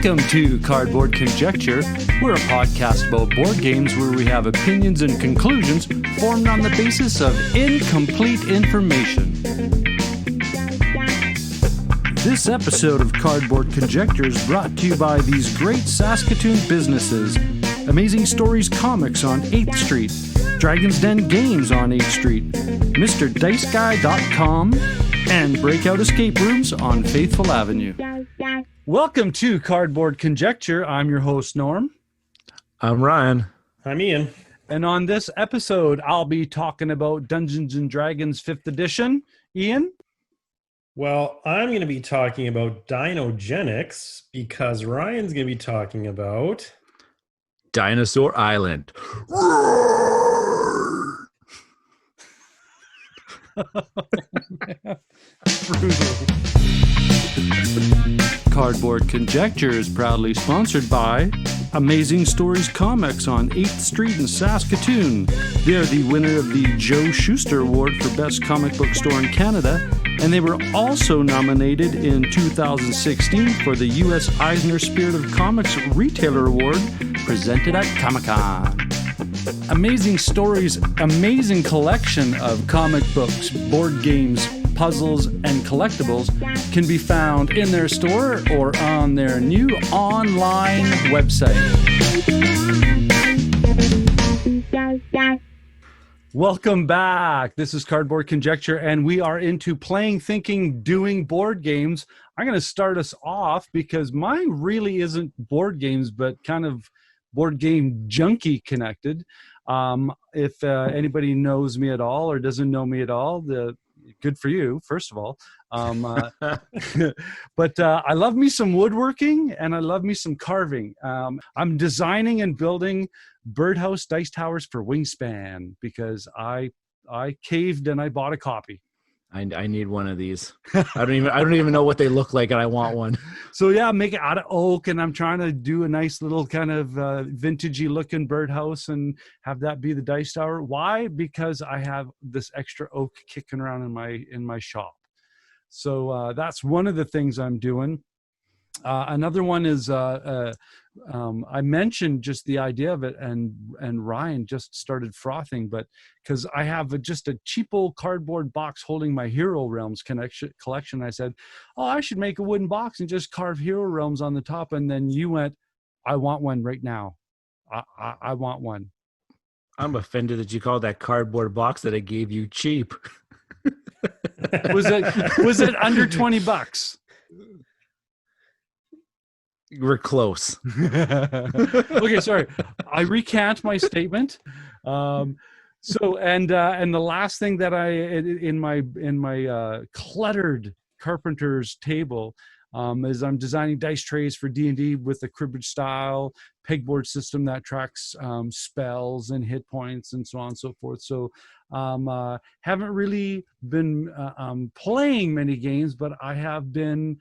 Welcome to Cardboard Conjecture. We're a podcast about board games where we have opinions and conclusions formed on the basis of incomplete information. This episode of Cardboard Conjecture is brought to you by these great Saskatoon businesses: Amazing Stories Comics on 8th Street, Dragons Den Games on 8th Street, MrDiceGuy.com, and Breakout Escape Rooms on Faithful Avenue. Welcome to Cardboard Conjecture. I'm your host, Norm. I'm Ryan. I'm Ian. And on this episode, I'll be talking about Dungeons and Dragons 5th edition. Ian? Well, I'm going to be talking about Dinogenics because Ryan's going to be talking about Dinosaur Island. Cardboard Conjecture is proudly sponsored by Amazing Stories Comics on 8th Street in Saskatoon. They are the winner of the Joe Shuster Award for Best Comic Book Store in Canada, and they were also nominated in 2016 for the U.S. Eisner Spirit of Comics Retailer Award presented at Comic-Con. Amazing Stories' amazing collection of comic books, board games, puzzles, and collectibles can be found in their store or on their new online website. Welcome back. This is Cardboard Conjecture, and we are into playing, thinking, doing board games. I'm going to start us off because mine really isn't board games, but kind of board game junkie connected. If anybody knows me at all or doesn't know me at all, good for you, first of all. But I love me some woodworking and I love me some carving. I'm designing and building birdhouse dice towers for Wingspan because I caved and I bought a copy. I need one of these. I don't even know what they look like, and I want one. So yeah, make it out of oak, and I'm trying to do a nice little kind of vintagey looking birdhouse and have that be the dice tower. Why? Because I have this extra oak kicking around in my shop. So that's one of the things I'm doing. Another one is I mentioned just the idea of it, and Ryan just started frothing, but because I have just a cheap old cardboard box holding my Hero Realms collection, I said, oh, I should make a wooden box and just carve Hero Realms on the top. And then you went, I want one right now. I want one. I'm offended that you called that cardboard box that I gave you cheap. Was it under $20? We're close. Okay, sorry. I recant my statement. So the last thing that I in my cluttered carpenter's table is I'm designing dice trays for D&D with a cribbage style pegboard system that tracks spells and hit points and so on and so forth. So haven't really been playing many games, but I have been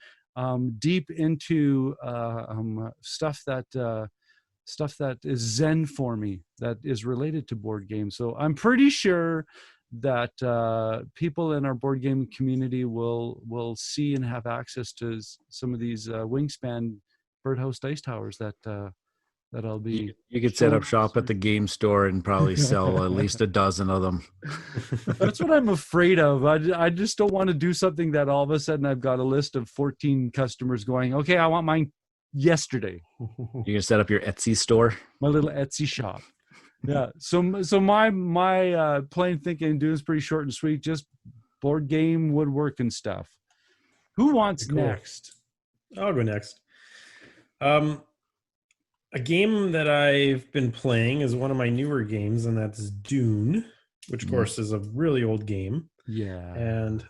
deep into stuff that is Zen for me, that is related to board games. So I'm pretty sure that people in our board game community will see and have access to some of these Wingspan birdhouse dice towers that I'll be. You could set up shop at the game store and probably sell at least a dozen of them. That's what I'm afraid of. I just don't want to do something that all of a sudden I've got a list of 14 customers going, okay, I want mine yesterday. You're gonna set up your Etsy store? My little Etsy shop. Yeah. So my plain thinking and doing is pretty short and sweet. Just board game, woodworking stuff. Who wants next? I'll go next. A game that I've been playing is one of my newer games, and that's Dune, which of course is a really old game. Yeah. And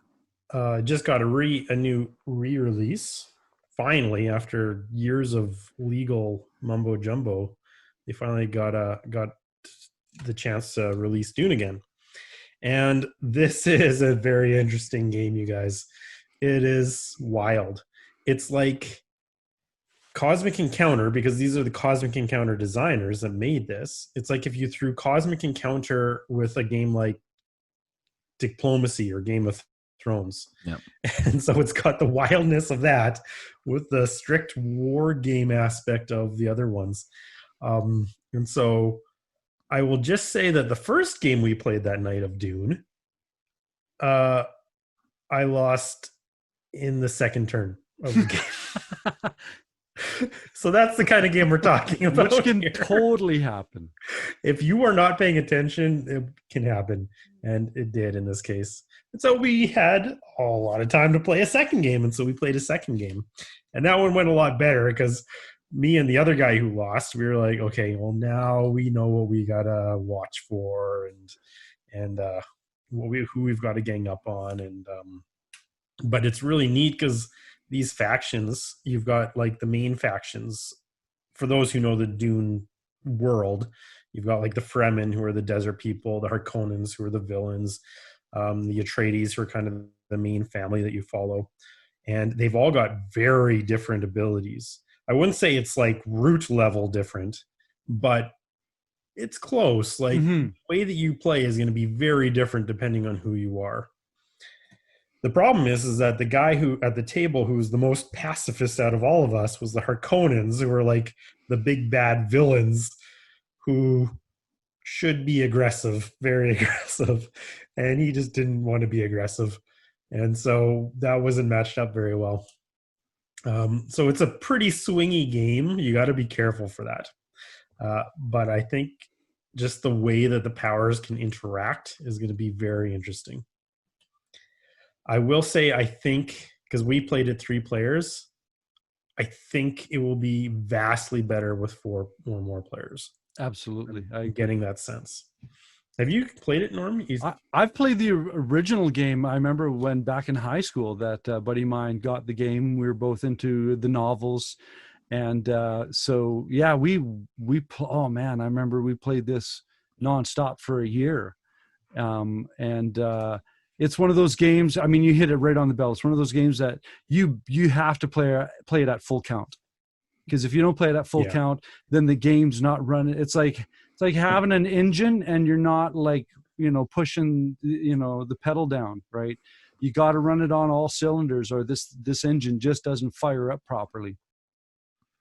just got a new re-release. Finally, after years of legal mumbo jumbo, they finally got the chance to release Dune again. And this is a very interesting game, you guys. It is wild. It's like Cosmic Encounter, because these are the Cosmic Encounter designers that made this. It's like if you threw Cosmic Encounter with a game like Diplomacy or Game of Thrones. Yep. And so it's got the wildness of that with the strict war game aspect of the other ones. And so I will just say that the first game we played that night of Dune, I lost in the second turn of the game. So that's the kind of game we're talking about. Which can here. totally happen. If you are not paying attention, it can happen. And it did in this case. And so we had a lot of time to play a second game. And so we played a second game. And that one went a lot better because me and the other guy who lost, we were like, okay, well, now we know what we got to watch for and who we've got to gang up on. And but it's really neat because these factions, you've got like the main factions. For those who know the Dune world, you've got like the Fremen, who are the desert people, the Harkonnens, who are the villains, the Atreides, who are kind of the main family that you follow. And they've all got very different abilities. I wouldn't say it's like root level different, but it's close. Like the way that you play is going to be very different depending on who you are. The problem is that the guy who at the table who was the most pacifist out of all of us was the Harkonnens, who were like the big bad villains who should be aggressive, very aggressive. And he just didn't want to be aggressive. And so that wasn't matched up very well. So it's a pretty swingy game. You got to be careful for that. But I think just the way that the powers can interact is going to be very interesting. I will say, I think, because we played it 3 players, I think it will be vastly better with 4 or more players. Absolutely. I'm getting that sense. Have you played it, Norm? I've played the original game. I remember when back in high school that a buddy of mine got the game. We were both into the novels. And so, yeah, oh man, I remember we played this nonstop for a year. It's one of those games. I mean, you hit it right on the bell. It's one of those games that you have to play it at full count, because if you don't play it at full count, then the game's not running. It's like having an engine and you're not like pushing the pedal down, right? You got to run it on all cylinders, or this engine just doesn't fire up properly.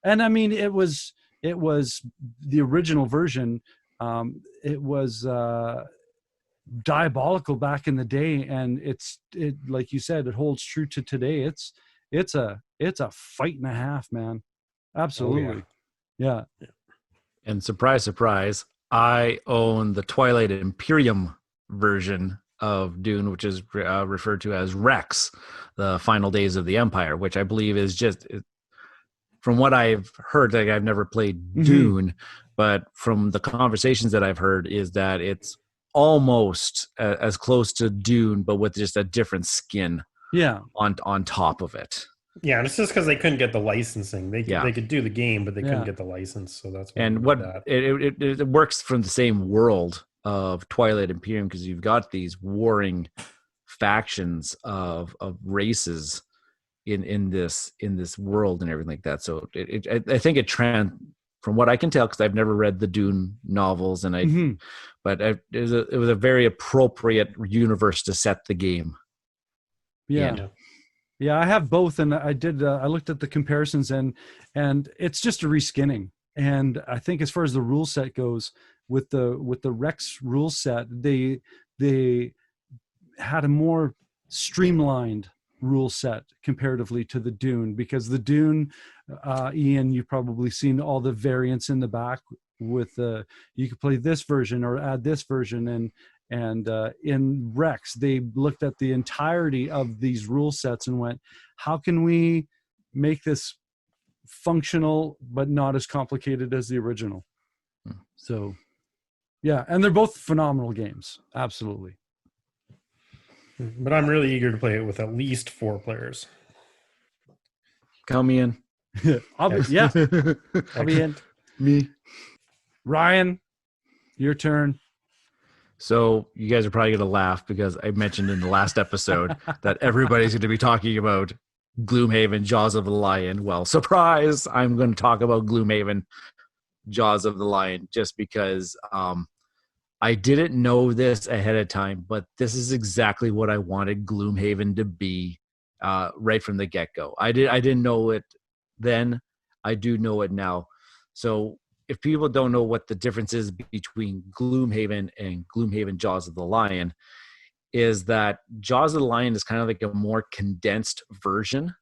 And I mean, it was the original version. It was diabolical back in the day, and it like you said, it holds true to today. It's a fight and a half, man. Absolutely. Oh, yeah. And surprise, I own the Twilight Imperium version of Dune, which is referred to as Rex, the Final Days of the Empire, which I believe is just, from what I've heard, like I've never played Dune, but from the conversations that I've heard is that it's almost as close to Dune, but with just a different skin on top of it. Yeah, and it's just because they couldn't get the licensing. They could do the game, but they couldn't get the license, so that's why. And it works from the same world of Twilight Imperium, because you've got these warring factions of races in this world and everything like that. So I think from what I can tell, because I've never read the Dune novels, and it was a very appropriate universe to set the game. Yeah. Yeah, I have both, and I did. I looked at the comparisons, and it's just a reskinning. And I think as far as the rule set goes, with the Rex rule set, they had a more streamlined rule set comparatively to the Dune, because the Dune, Ian, you've probably seen all the variants in the back with you could play this version or add this version, and in Rex, they looked at the entirety of these rule sets and went, how can we make this functional but not as complicated as the original? So, yeah, and they're both phenomenal games. Absolutely. But I'm really eager to play it with at least 4 players. Count me in. I'll be in. Me. Ryan, your turn. So you guys are probably going to laugh because I mentioned in the last episode that everybody's going to be talking about Gloomhaven, Jaws of the Lion. Well, surprise, I'm going to talk about Gloomhaven, Jaws of the Lion, just because I didn't know this ahead of time, but this is exactly what I wanted Gloomhaven to be right from the get-go. I didn't know it then. I do know it now. So if people don't know what the difference is between Gloomhaven and Gloomhaven Jaws of the Lion, is that Jaws of the Lion is kind of like a more condensed version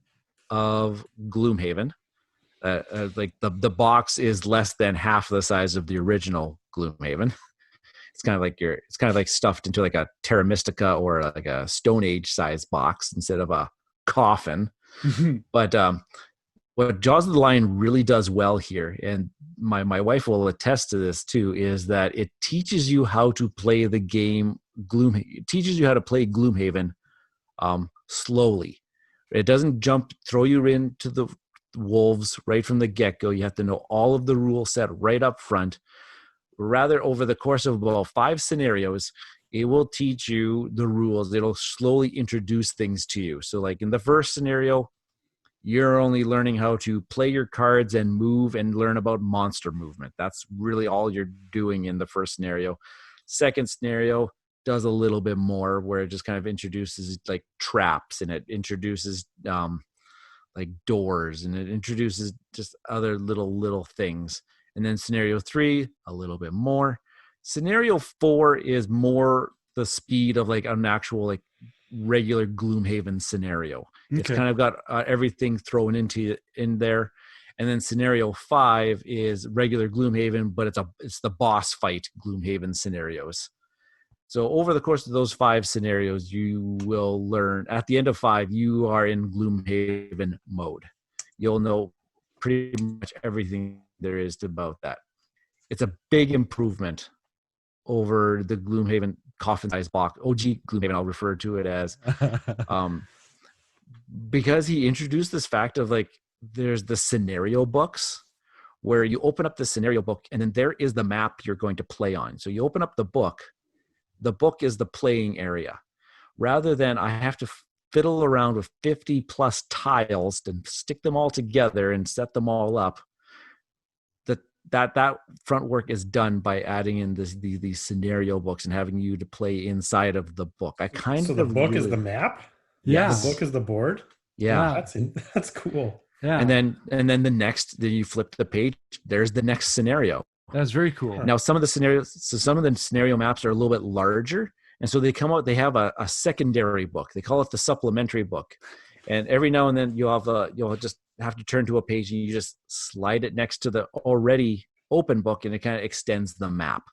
of Gloomhaven. Like the box is less than half the size of the original Gloomhaven. It's kind of like stuffed into like a Terra Mystica or like a Stone Age size box instead of a coffin. But what Jaws of the Lion really does well here, and my wife will attest to this too, is that it teaches you how to play the game It teaches you how to play Gloomhaven slowly. It doesn't throw you into the wolves right from the get-go. You have to know all of the rule set right up front. Rather, over the course of about 5 scenarios, it will teach you the rules. It'll slowly introduce things to you. So like in the first scenario, you're only learning how to play your cards and move and learn about monster movement. That's really all you're doing in the first scenario. Second scenario does a little bit more, where it just kind of introduces like traps, and it introduces like doors, and it introduces just other little things. And then scenario 3, a little bit more. Scenario 4 is more the speed of like an actual like regular Gloomhaven scenario. Okay. It's kind of got everything thrown in there. And then scenario 5 is regular Gloomhaven, but it's the boss fight Gloomhaven scenarios. So over the course of those 5 scenarios, you will learn, at the end of 5, you are in Gloomhaven mode. You'll know pretty much everything there is about that. It's a big improvement over the Gloomhaven coffin-sized box. OG Gloomhaven, I'll refer to it as. Because he introduced this fact of like, there's the scenario books, where you open up the scenario book, and then there is the map you're going to play on. So you open up the book is the playing area. Rather than I have to fiddle around with 50 plus tiles and stick them all together and set them all up, that front work is done by adding in these scenario books and having you to play inside of the book. So the book is the map? Yeah. The book is the board? Yeah. That's cool. Yeah. And then then you flip the page, there's the next scenario. That's very cool. Now some of the scenario maps are a little bit larger, and so they have a secondary book. They call it the supplementary book. And every now and then you'll just have to turn to a page, and you just slide it next to the already open book, and it kind of extends the map.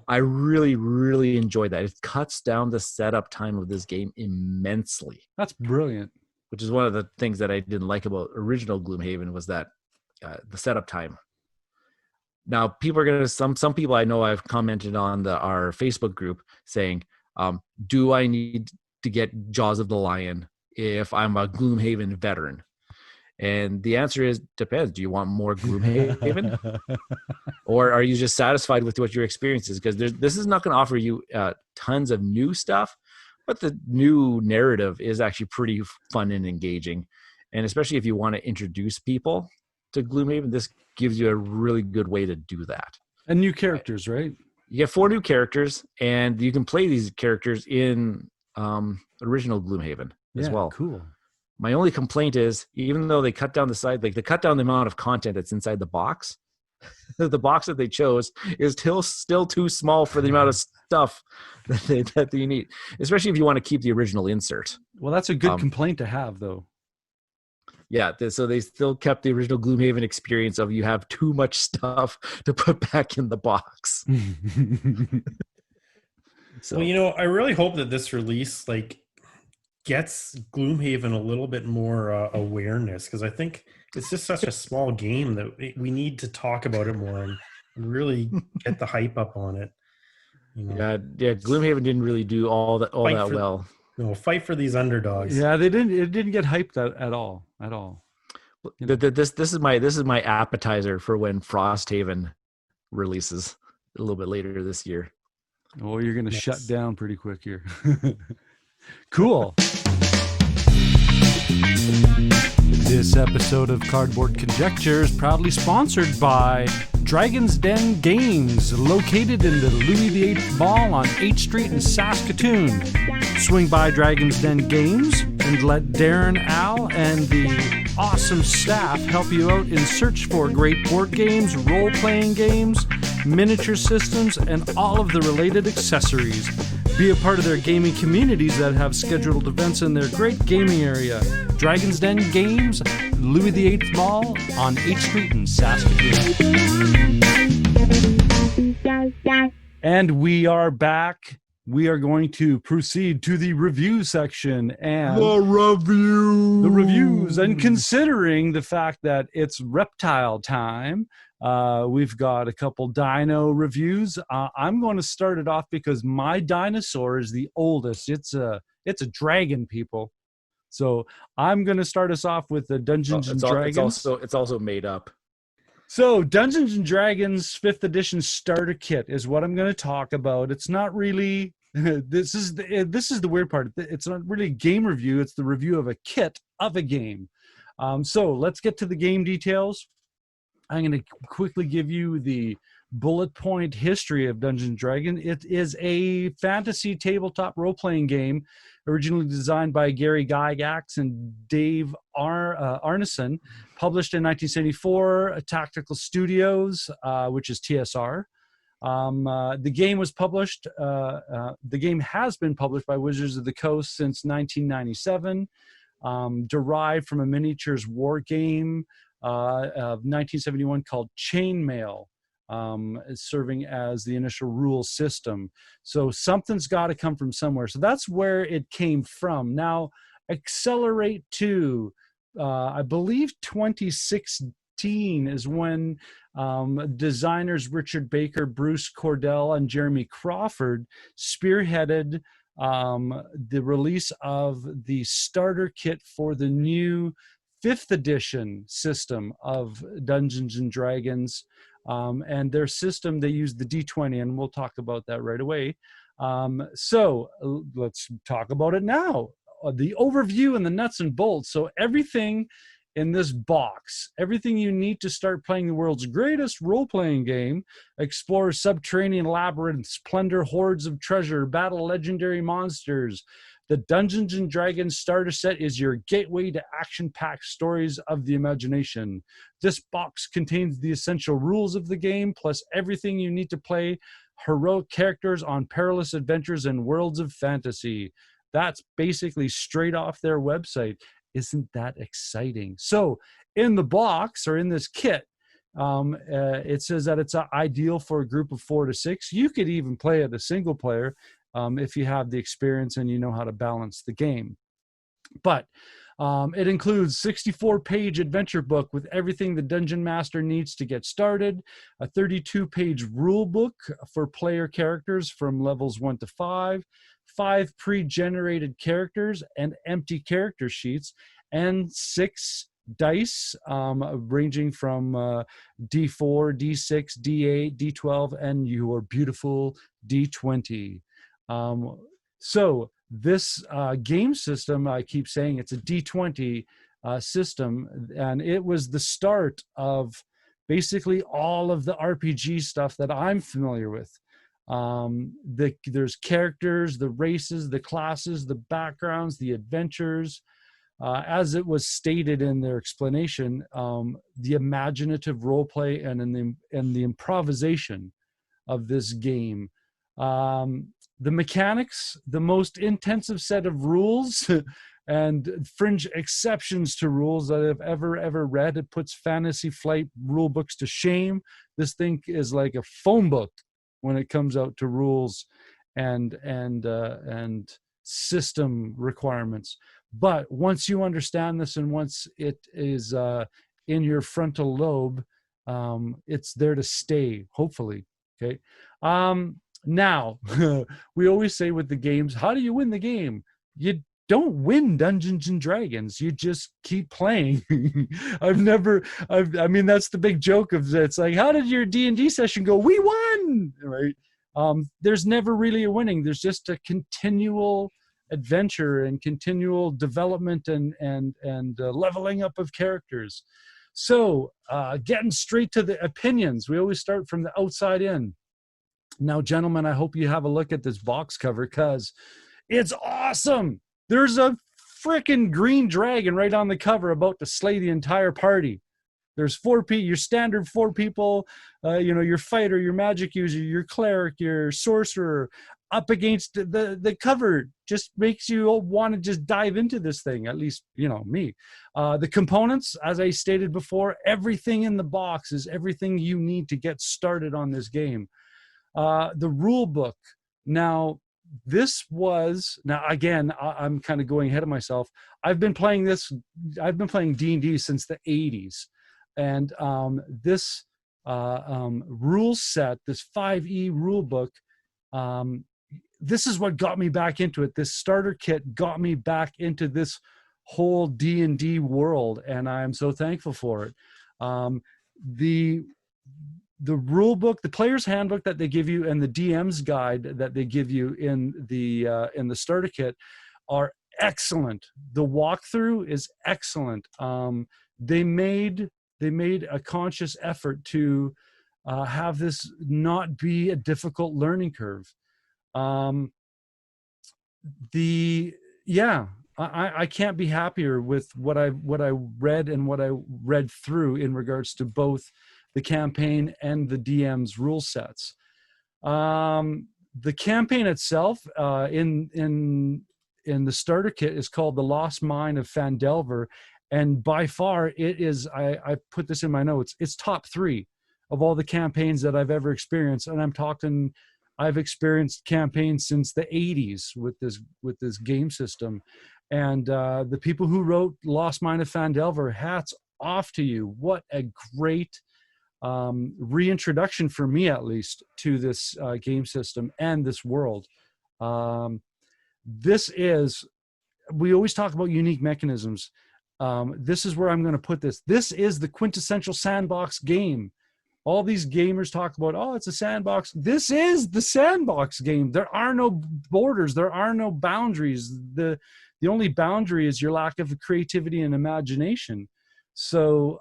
I really, really enjoyed that. It cuts down the setup time of this game immensely. That's brilliant. Which is one of the things that I didn't like about original Gloomhaven, was that the setup time. Now, people are going to, some people I know I've commented on our Facebook group saying, do I need to get Jaws of the Lion if I'm a Gloomhaven veteran? And the answer is, depends. Do you want more Gloomhaven? Or are you just satisfied with what your experience is? Because this is not going to offer you tons of new stuff, but the new narrative is actually pretty fun and engaging. And especially if you want to introduce people to Gloomhaven, this gives you a really good way to do that. And new characters, right? You get 4 new characters, and you can play these characters in original Gloomhaven as well. Cool. My only complaint is, even though they cut down the side, like they cut down the amount of content that's inside the box, the box that they chose is still too small for the amount of stuff that you need, especially if you want to keep the original insert. Well, that's a good complaint to have, though. Yeah, so they still kept the original Gloomhaven experience of you have too much stuff to put back in the box. So, well, I really hope that this release gets Gloomhaven a little bit more awareness, because I think it's just such a small game that we need to talk about it more and really get the hype up on it. Yeah, Gloomhaven didn't really do all that well. No, fight for these underdogs. Yeah, they didn't. It didn't get hyped at all. This is my appetizer for when Frosthaven releases a little bit later this year. Oh, you're going to shut down pretty quick here. Cool. This episode of Cardboard Conjecture is proudly sponsored by Dragons Den Games, located in the Louis VIII Mall on 8th Street in Saskatoon. Swing by Dragons Den Games and let Darren, Al, and the awesome staff help you out in search for great board games, role-playing games, miniature systems, and all of the related accessories. Be a part of their gaming communities that have scheduled events in their great gaming area. Dragons Den Games, Louis VIII Mall on 8th Street in Saskatoon. And we are back. We are going to proceed to the review section and The reviews. And considering the fact that it's reptile time, we've got a couple dino reviews. I'm going to start it off because my dinosaur is the oldest. It's a dragon, people. So I'm going to start us off with the Dungeons and Dragons. It's also made up. So Dungeons and Dragons 5th edition starter kit is what I'm going to talk about. It's not really this is the weird part. It's not really a game review. It's the review of a kit of a game. So let's get to the game details. I'm going to quickly give you the bullet point history of Dungeons & Dragons. It is a fantasy tabletop role-playing game originally designed by Gary Gygax and Dave Arneson, published in 1974, Tactical Studios, which is TSR. The game was published. The game has been published by Wizards of the Coast since 1997, derived from a miniatures war game of 1971 called Chainmail, serving as the initial rule system. So something's got to come from somewhere. So that's where it came from. Now, accelerate to, I believe 2016 is when designers Richard Baker, Bruce Cordell, and Jeremy Crawford spearheaded the release of the starter kit for the new 5th edition system of Dungeons and Dragons. And their system, they use the D20, and we'll talk about that right away. So let's talk about it now. The overview and the nuts and bolts. So everything in this box, everything you need to start playing the world's greatest role-playing game, explore subterranean labyrinths, plunder hordes of treasure, battle legendary monsters. The Dungeons & Dragons starter set is your gateway to action-packed stories of the imagination. This box contains the essential rules of the game, plus everything you need to play heroic characters on perilous adventures and worlds of fantasy. That's basically straight off their website. Isn't that exciting? So in the box, or in this kit, it says that it's ideal for a group of 4 to 6. You could even play it a single player, if you have the experience and you know how to balance the game. But it includes 64-page adventure book with everything the Dungeon Master needs to get started, a 32-page rule book for player characters from levels 1 to 5, 5 pre-generated characters and empty character sheets, and 6 dice ranging from D4, D6, D8, D12, and your beautiful D20. So this game system, I keep saying it's a D20 system, and it was the start of basically all of the RPG stuff that I'm familiar with. There's characters, the races, the classes, the backgrounds, the adventures. As it was stated in their explanation, the imaginative role play and the improvisation of this game. The mechanics, the most intensive set of rules and fringe exceptions to rules that I've ever read. It puts Fantasy Flight rule books to shame. This thing is like a phone book when it comes out to rules and system requirements. But once you understand this, and once it is in your frontal lobe, it's there to stay, hopefully. Okay. Now, we always say with the games, how do you win the game? You don't win Dungeons and Dragons. You just keep playing. I mean, that's the big joke of it. It's like, how did your D&D session go? We won, right? There's never really a winning. There's just a continual adventure and continual development and leveling up of characters. So getting straight to the opinions, we always start from the outside in. Now, gentlemen, I hope you have a look at this box cover because it's awesome. There's a freaking green dragon right on the cover about to slay the entire party. There's your standard 4 people, your fighter, your magic user, your cleric, your sorcerer, up against the cover. Just makes you want to just dive into this thing, at least, me. The components, as I stated before, everything in the box is everything you need to get started on this game. The rule book. Now, again, I'm kind of going ahead of myself. I've been playing D&D since the 80s. And this rule set, this 5e rule book, this is what got me back into it. This starter kit got me back into this whole D&D world, and I am so thankful for it. The rule book, the player's handbook that they give you, and the DM's guide that they give you in the starter kit are excellent. The walkthrough is excellent. They made a conscious effort to have this not be a difficult learning curve. I can't be happier with what I read and what I read through in regards to both the campaign and the DM's rule sets. The campaign itself in the starter kit is called The Lost Mine of Phandelver. And by far, it is, I put this in my notes, it's top 3 of all the campaigns that I've ever experienced. And I'm talking, I've experienced campaigns since the 80s with this game system. And the people who wrote Lost Mine of Phandelver, hats off to you. What a great reintroduction, for me at least, to this game system and this world. We always talk about unique mechanisms. This is where I'm going to put this. This is the quintessential sandbox game. All these gamers talk about, oh, it's a sandbox. This is the sandbox game. There are no borders. There are no boundaries. The only boundary is your lack of creativity and imagination. So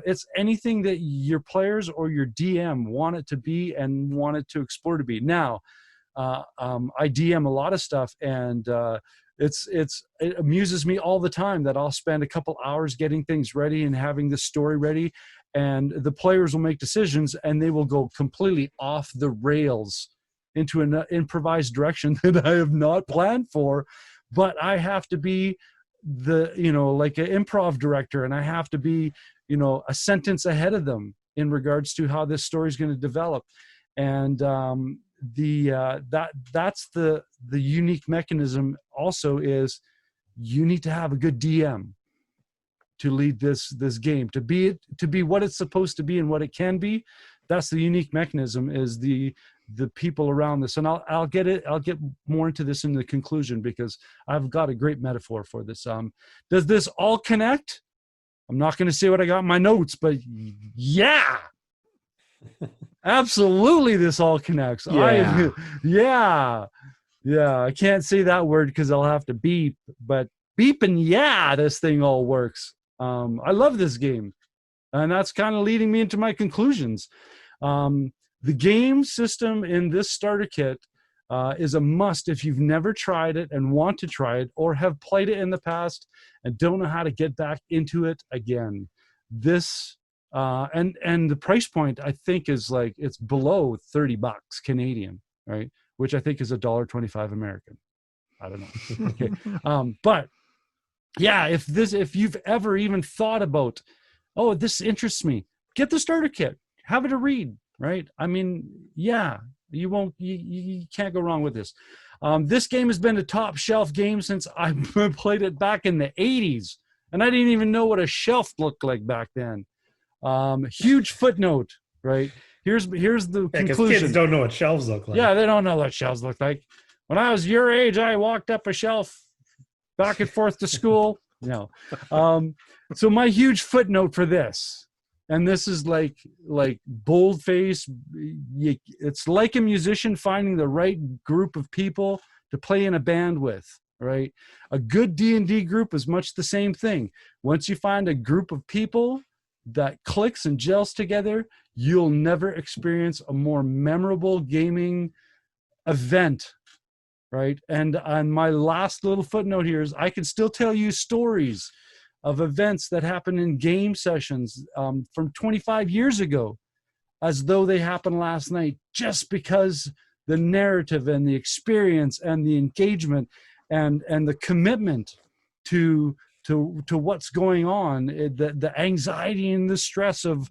it's anything that your players or your DM want it to be and want it to explore to be. Now, I DM a lot of stuff, and it amuses me all the time that I'll spend a couple hours getting things ready and having the story ready, and the players will make decisions and they will go completely off the rails into an improvised direction that I have not planned for, but I have to be like an improv director, and I have to be, a sentence ahead of them in regards to how this story is going to develop. And that's the unique mechanism also is you need to have a good DM to lead this game, to be what it's supposed to be and what it can be. That's the unique mechanism, is the people around this. And I'll get more into this in the conclusion, because I've got a great metaphor for this. Does this all connect? I'm not going to say what I got in my notes, but yeah. Absolutely, this all connects. Yeah. I can't say that word because I'll have to beep, but beep and yeah, this thing all works. I love this game, and that's kind of leading me into my conclusions. The game system in this starter kit is a must if you've never tried it and want to try it, or have played it in the past and don't know how to get back into it again. This and the price point, I think, is like, it's below $30 Canadian, right? Which I think is $1.25 American. I don't know. Okay. But yeah, if you've ever even thought about, oh, this interests me, get the starter kit, have it a read, right? I mean, yeah, you can't go wrong with this. This game has been a top shelf game since I played it back in the 80s, and I didn't even know what a shelf looked like back then. Huge footnote, right? Here's the conclusion. Kids don't know what shelves look like. Yeah, they don't know what shelves look like. When I was your age, I walked up a shelf back and forth to school. So my huge footnote for this, and this is like boldface, it's like a musician finding the right group of people to play in a band with, right? A good D&D group is much the same thing. Once you find a group of people that clicks and gels together, you'll never experience a more memorable gaming event, right? And on my last little footnote here is I can still tell you stories of events that happened in game sessions from 25 years ago as though they happened last night, just because the narrative and the experience and the engagement and the commitment to what's going on, the anxiety and the stress of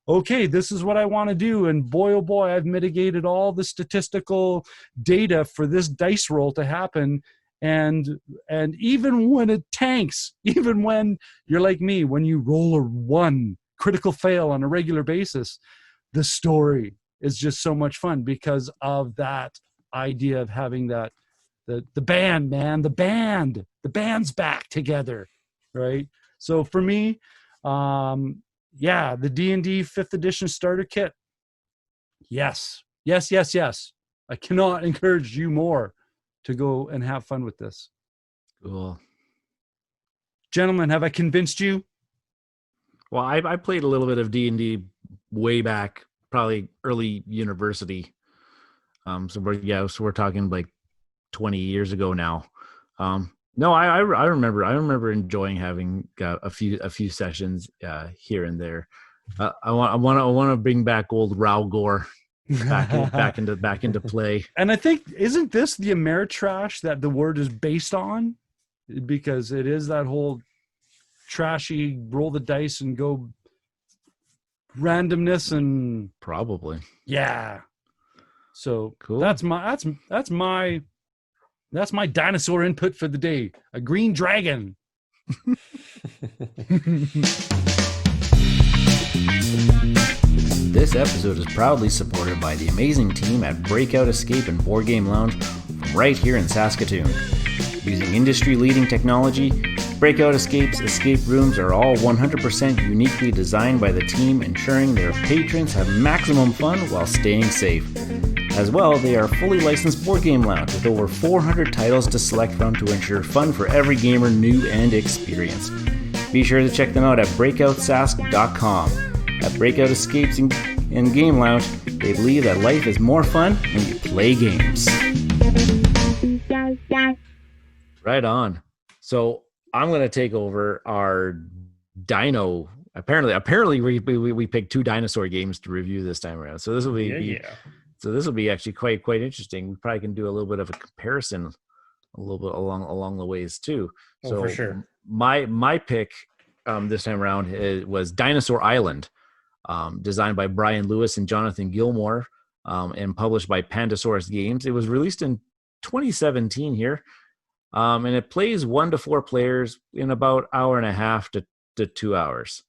okay, this is what I want to do, and boy oh boy, I've mitigated all the statistical data for this dice roll to happen. And even when it tanks, even when you're like me, when you roll a 1 critical fail on a regular basis, the story is just so much fun because of that idea of having that the band, man, the band's back together, right? So for me, the D&D 5th edition starter kit, yes. I cannot encourage you more to go and have fun with this. Cool. Gentlemen, have I convinced you? Well, I played a little bit of D&D way back, probably early university. So we're talking like 20 years ago now. No, I remember enjoying having a few sessions here and there. I want to bring back old Raugor back into play. And I think, isn't this the Ameritrash that the word is based on? Because it is that whole trashy roll the dice and go randomness and probably. Yeah. So cool. That's my dinosaur input for the day. A green dragon. This episode is proudly supported by the amazing team at Breakout Escape and Board Game Lounge from right here in Saskatoon. Using industry-leading technology, Breakout Escape's escape rooms are all 100% uniquely designed by the team, ensuring their patrons have maximum fun while staying safe. As well, they are a fully licensed board game lounge with over 400 titles to select from to ensure fun for every gamer, new and experienced. Be sure to check them out at breakoutsask.com. At Breakout Escapes and Game Lounge, they believe that life is more fun when you play games. Right on. So I'm going to take over our dino. Apparently we picked 2 dinosaur games to review this time around. So this will be So this will be actually quite interesting. We probably can do a little bit of a comparison, a little bit along the ways too. So for sure. My pick this time around was Dinosaur Island, designed by Brian Lewis and Jonathan Gilmore, and published by Pandasaurus Games. It was released in 2017 here, and it plays 1 to 4 players in about hour and a half to 2 hours.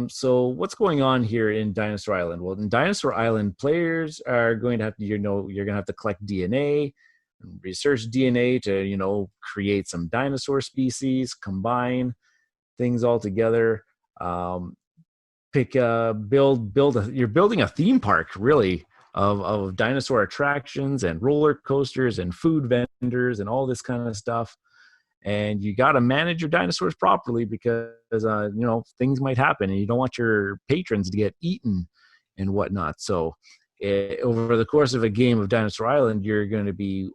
So what's going on here in Dinosaur Island? Well, in Dinosaur Island, players are going to have to, you're going to have to collect DNA, research DNA to, create some dinosaur species, combine things all together, you're building a theme park really of dinosaur attractions and roller coasters and food vendors and all this kind of stuff. And you got to manage your dinosaurs properly because, things might happen and you don't want your patrons to get eaten and whatnot. So over the course of a game of Dinosaur Island, you're going to be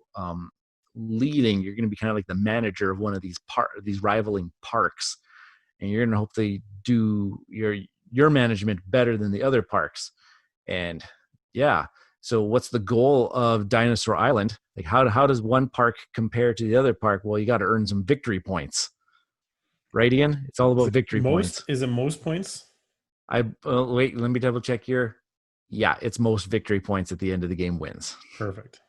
leading. You're going to be kind of like the manager of one of these rivaling parks. And you're going to hopefully do your management better than the other parks. And yeah. So what's the goal of Dinosaur Island? Like how does one park compare to the other park? Well, you got to earn some victory points. Right, Ian? It's all about victory points. Is it most points? Wait, let me double check here. Yeah, it's most victory points at the end of the game wins. Perfect.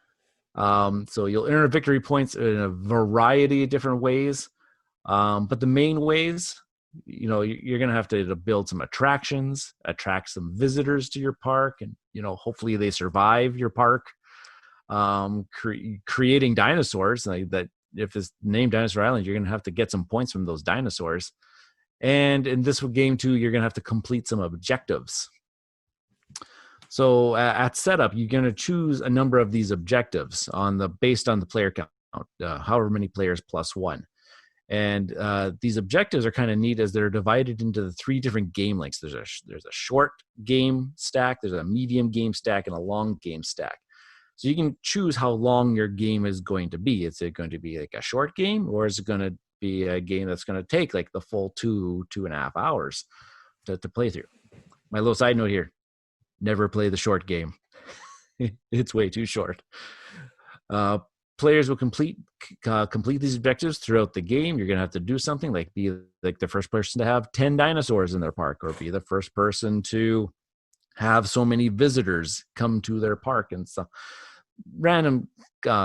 So you'll earn victory points in a variety of different ways. But the main ways, you're going to have to build some attractions, attract some visitors to your park, and, hopefully they survive your park. Creating dinosaurs, like that. If it's named Dinosaur Island, you're going to have to get some points from those dinosaurs. And in this game too, you're going to have to complete some objectives. So at setup, you're going to choose a number of these objectives based on the player count, however many players plus 1. And these objectives are kind of neat as they're divided into the 3 different game lengths. There's a short game stack, there's a medium game stack, and a long game stack. So you can choose how long your game is going to be. Is it going to be like a short game, or is it going to be a game that's going to take like the full 2.5 hours to play through? My little side note here, never play the short game. It's way too short. Players will complete these objectives throughout the game. You're going to have to do something like be like the first person to have 10 dinosaurs in their park, or be the first person to have so many visitors come to their park and stuff, random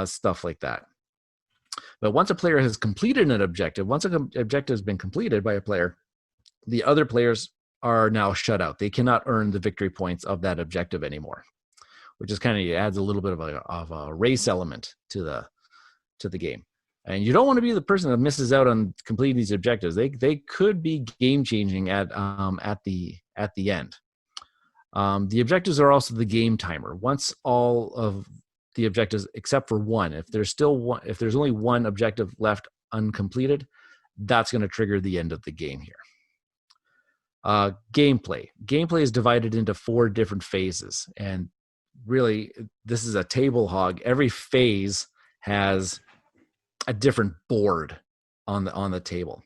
stuff like that. But once a player has completed an objective, once an objective has been completed by a player, the other players are now shut out. They cannot earn the victory points of that objective anymore, which is kind of adds a little bit of a race element to the game. And you don't want to be the person that misses out on completing these objectives. They could be game changing at the end. The objectives are also the game timer. Once all of the objectives except for one, if there's only one objective left uncompleted, that's going to trigger the end of the game here. Gameplay is divided into 4 different phases, and really this is a table hog. Every phase has a different board on the table.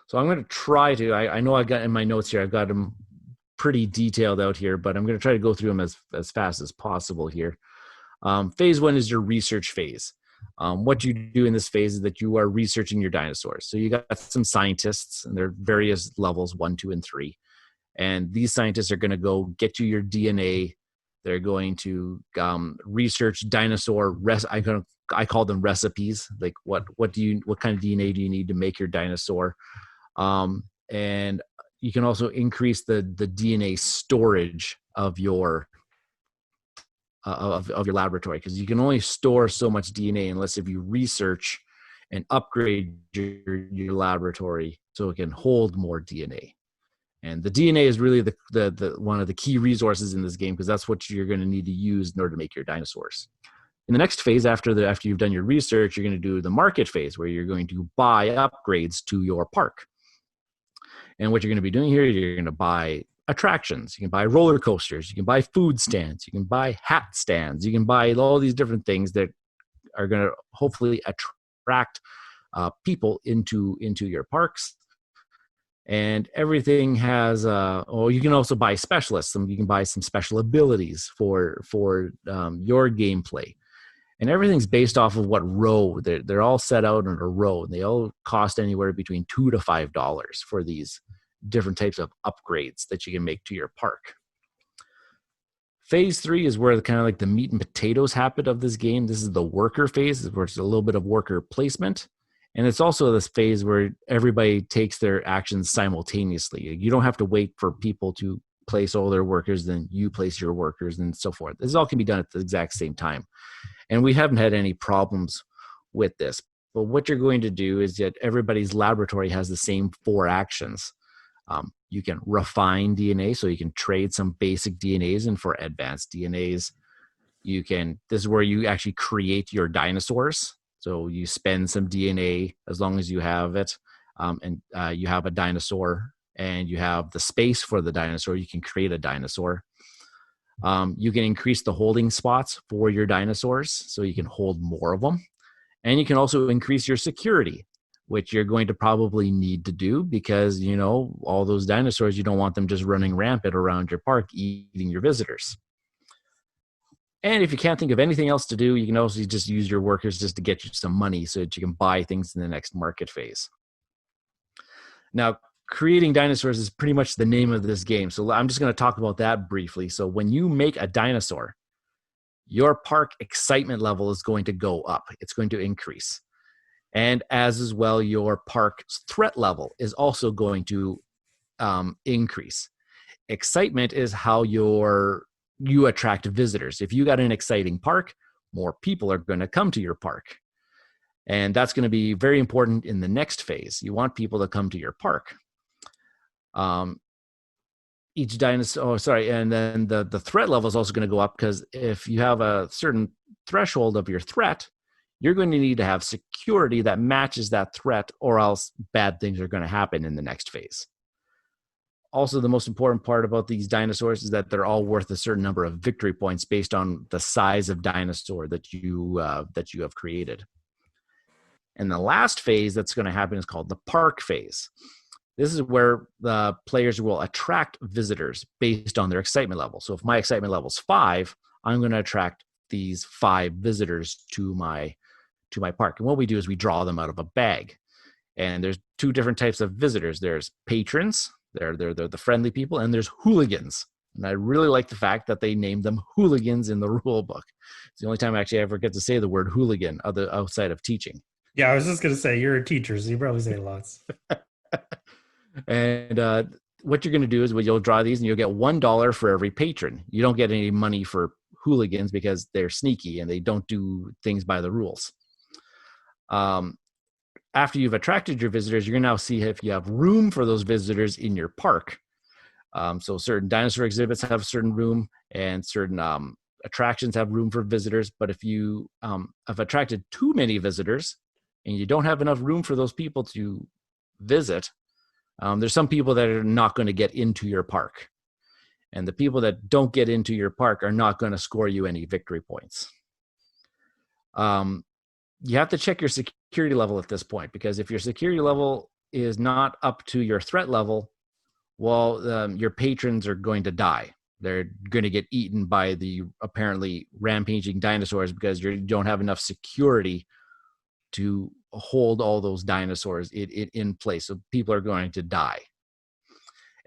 So I'm going to try to, I know I got in my notes here, I've got them pretty detailed out here, but I'm going to try to go through them as fast as possible here. Phase 1 is your research phase. What you do in this phase is that you are researching your dinosaurs. So you got some scientists, and they're various levels, 1, 2, and 3. And these scientists are going to go get you your DNA. They're going to research dinosaur I call them recipes. Like what kind of DNA do you need to make your dinosaur? And you can also increase the DNA storage of your of your laboratory, because you can only store so much DNA unless if you research and upgrade your laboratory so it can hold more DNA. And the DNA is really the one of the key resources in this game, because that's what you're going to need to use in order to make your dinosaurs. In the next phase, after you've done your research, you're going to do the market phase, where you're going to buy upgrades to your park. And what you're going to be doing here, you're going to buy attractions. You can buy roller coasters. You can buy food stands. You can buy hat stands. You can buy all these different things that are going to hopefully attract people into your parks. And everything has, you can also buy specialists. You can buy some special abilities for your gameplay. And everything's based off of what row. They're all set out in a row. And they all cost anywhere between $2 to $5 for these different types of upgrades that you can make to your park. Phase 3 is where kind of like the meat and potatoes happen of this game. This is the worker phase, where it's a little bit of worker placement. And it's also this phase where everybody takes their actions simultaneously. You don't have to wait for people to place all their workers, then you place your workers, and so forth. This all can be done at the exact same time. And we haven't had any problems with this. But what you're going to do is that everybody's laboratory has the same 4 actions. You can refine DNA, so you can trade some basic DNAs in for advanced DNAs. This is where you actually create your dinosaurs. So you spend some DNA as long as you have it, and you have a dinosaur, and you have the space for the dinosaur. You can create a dinosaur. You can increase the holding spots for your dinosaurs, so you can hold more of them. And you can also increase your security, which you're going to probably need to do because, all those dinosaurs, you don't want them just running rampant around your park, eating your visitors. And if you can't think of anything else to do, you can also just use your workers just to get you some money so that you can buy things in the next market phase. Now, creating dinosaurs is pretty much the name of this game. So I'm just going to talk about that briefly. So when you make a dinosaur, your park excitement level is going to go up. It's going to increase. And as well, your park's threat level is also going to increase. Excitement is how you attract visitors. If you got an exciting park, more people are going to come to your park. And that's going to be very important in the next phase. You want people to come to your park. Each dinosaur, and then the threat level is also going to go up, because if you have a certain threshold of your threat, you're going to need to have security that matches that threat, or else bad things are going to happen in the next phase. Also, the most important part about these dinosaurs is that they're all worth a certain number of victory points based on the size of dinosaur that you have created. And the last phase that's going to happen is called the park phase. This is where the players will attract visitors based on their excitement level. So if my excitement level is 5, I'm going to attract these 5 visitors to my park. And what we do is we draw them out of a bag. And there's 2 different types of visitors. There's patrons. They're the friendly people, and there's hooligans. And I really like the fact that they named them hooligans in the rule book. It's the only time I actually ever get to say the word hooligan outside of teaching. Yeah, I was just going to say, you're a teacher, so you probably say lots. And what you're going to do is you'll draw these, and you'll get $1 for every patron. You don't get any money for hooligans because they're sneaky and they don't do things by the rules. After you've attracted your visitors, you're going to now see if you have room for those visitors in your park. So certain dinosaur exhibits have a certain room, and certain attractions have room for visitors. But if you have attracted too many visitors and you don't have enough room for those people to visit, there's some people that are not going to get into your park. And the people that don't get into your park are not going to score you any victory points. You have to check your security level at this point, because if your security level is not up to your threat level, well, your patrons are going to die. They're going to get eaten by the apparently rampaging dinosaurs because you don't have enough security to hold all those dinosaurs in place. So people are going to die.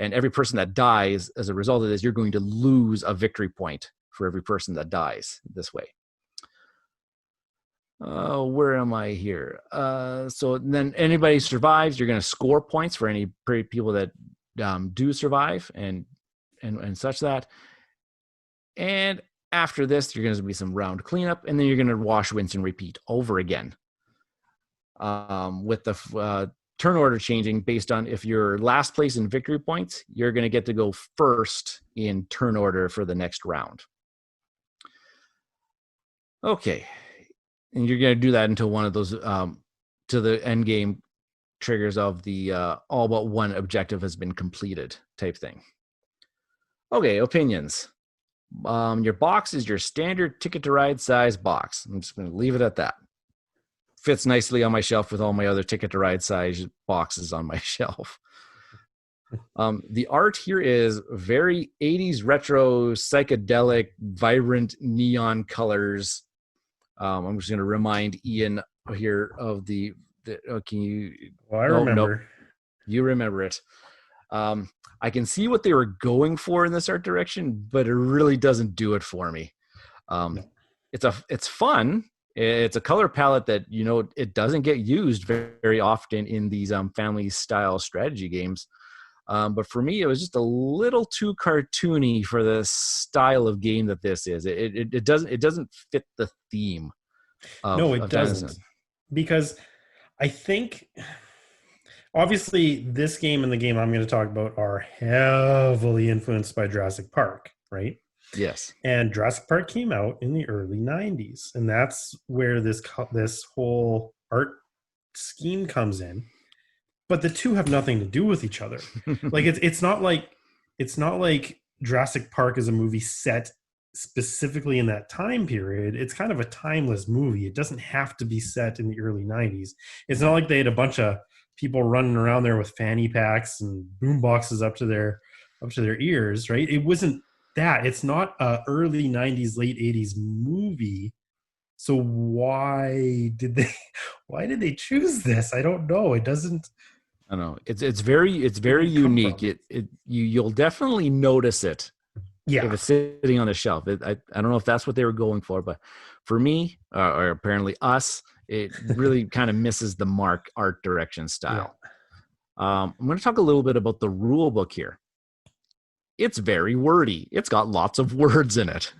And every person that dies as a result of this, you're going to lose a victory point for every person that dies this way. Where am I here? So then anybody survives, you're going to score points for any people that do survive and such that. And after this, you're going to be some round cleanup, and then you're going to wash, rinse, and repeat over again. With the turn order changing based on if you're last place in victory points, you're going to get to go first in turn order for the next round. Okay. And you're going to do that until one of those to the end game triggers of the all but one objective has been completed type thing. Okay, opinions. Your box is your standard Ticket to Ride size box. I'm just going to leave it at that. Fits nicely on my shelf with all my other Ticket to Ride size boxes on my shelf. The art here is very 80s retro, psychedelic, vibrant neon colors. I'm just going to remind Ian here of the can you? Well, I remember. Nope. You remember it. I can see what they were going for in this art direction, but it really doesn't do it for me. It's fun. It's a color palette that, it doesn't get used very often in these family style strategy games. But for me, it was just a little too cartoony for the style of game that this is. It doesn't fit the theme. No, it doesn't. Because I think, obviously, this game and the game I'm going to talk about are heavily influenced by Jurassic Park, right? Yes. And Jurassic Park came out in the early 90s. And that's where this whole art scheme comes in. But the two have nothing to do with each other. Like it's not like Jurassic Park is a movie set specifically in that time period. It's kind of a timeless movie. It doesn't have to be set in the early 90s. It's not like they had a bunch of people running around there with fanny packs and boom boxes up to their ears, right? It wasn't that. It's not a early 90s, late 80s movie. So why did they choose this? I don't know. It doesn't. I don't know. It's very unique. You'll definitely notice it. Yeah. If it's sitting on the shelf. I don't know if that's what they were going for, but for me, or apparently us, it really kind of misses the mark art direction style. Yeah. I'm going to talk a little bit about the rule book here. It's very wordy. It's got lots of words in it.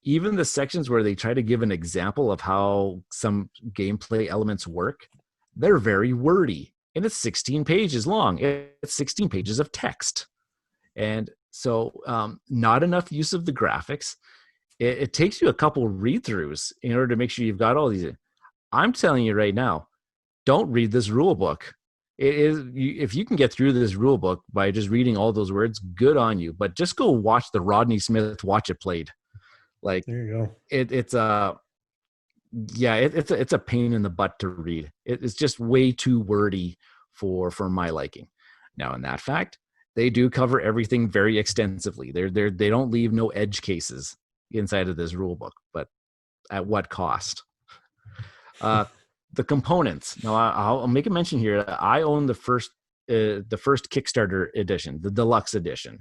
Even the sections where they try to give an example of how some gameplay elements work, they're very wordy. And it's 16 pages long. It's 16 pages of text. And so not enough use of the graphics. it takes you a couple read-throughs in order to make sure you've got all these. I'm telling you right now, don't read this rule book. If you can get through this rule book by just reading all those words, good on you. But just go watch the Rodney Smith Watch It Played. Like, There you go. It's a pain in the butt to read. It's just way too wordy for my liking. Now, in that fact, they do cover everything very extensively. They don't leave no edge cases inside of this rule book, but at what cost? The components. Now, I'll make a mention here. I own the first Kickstarter edition, the deluxe edition,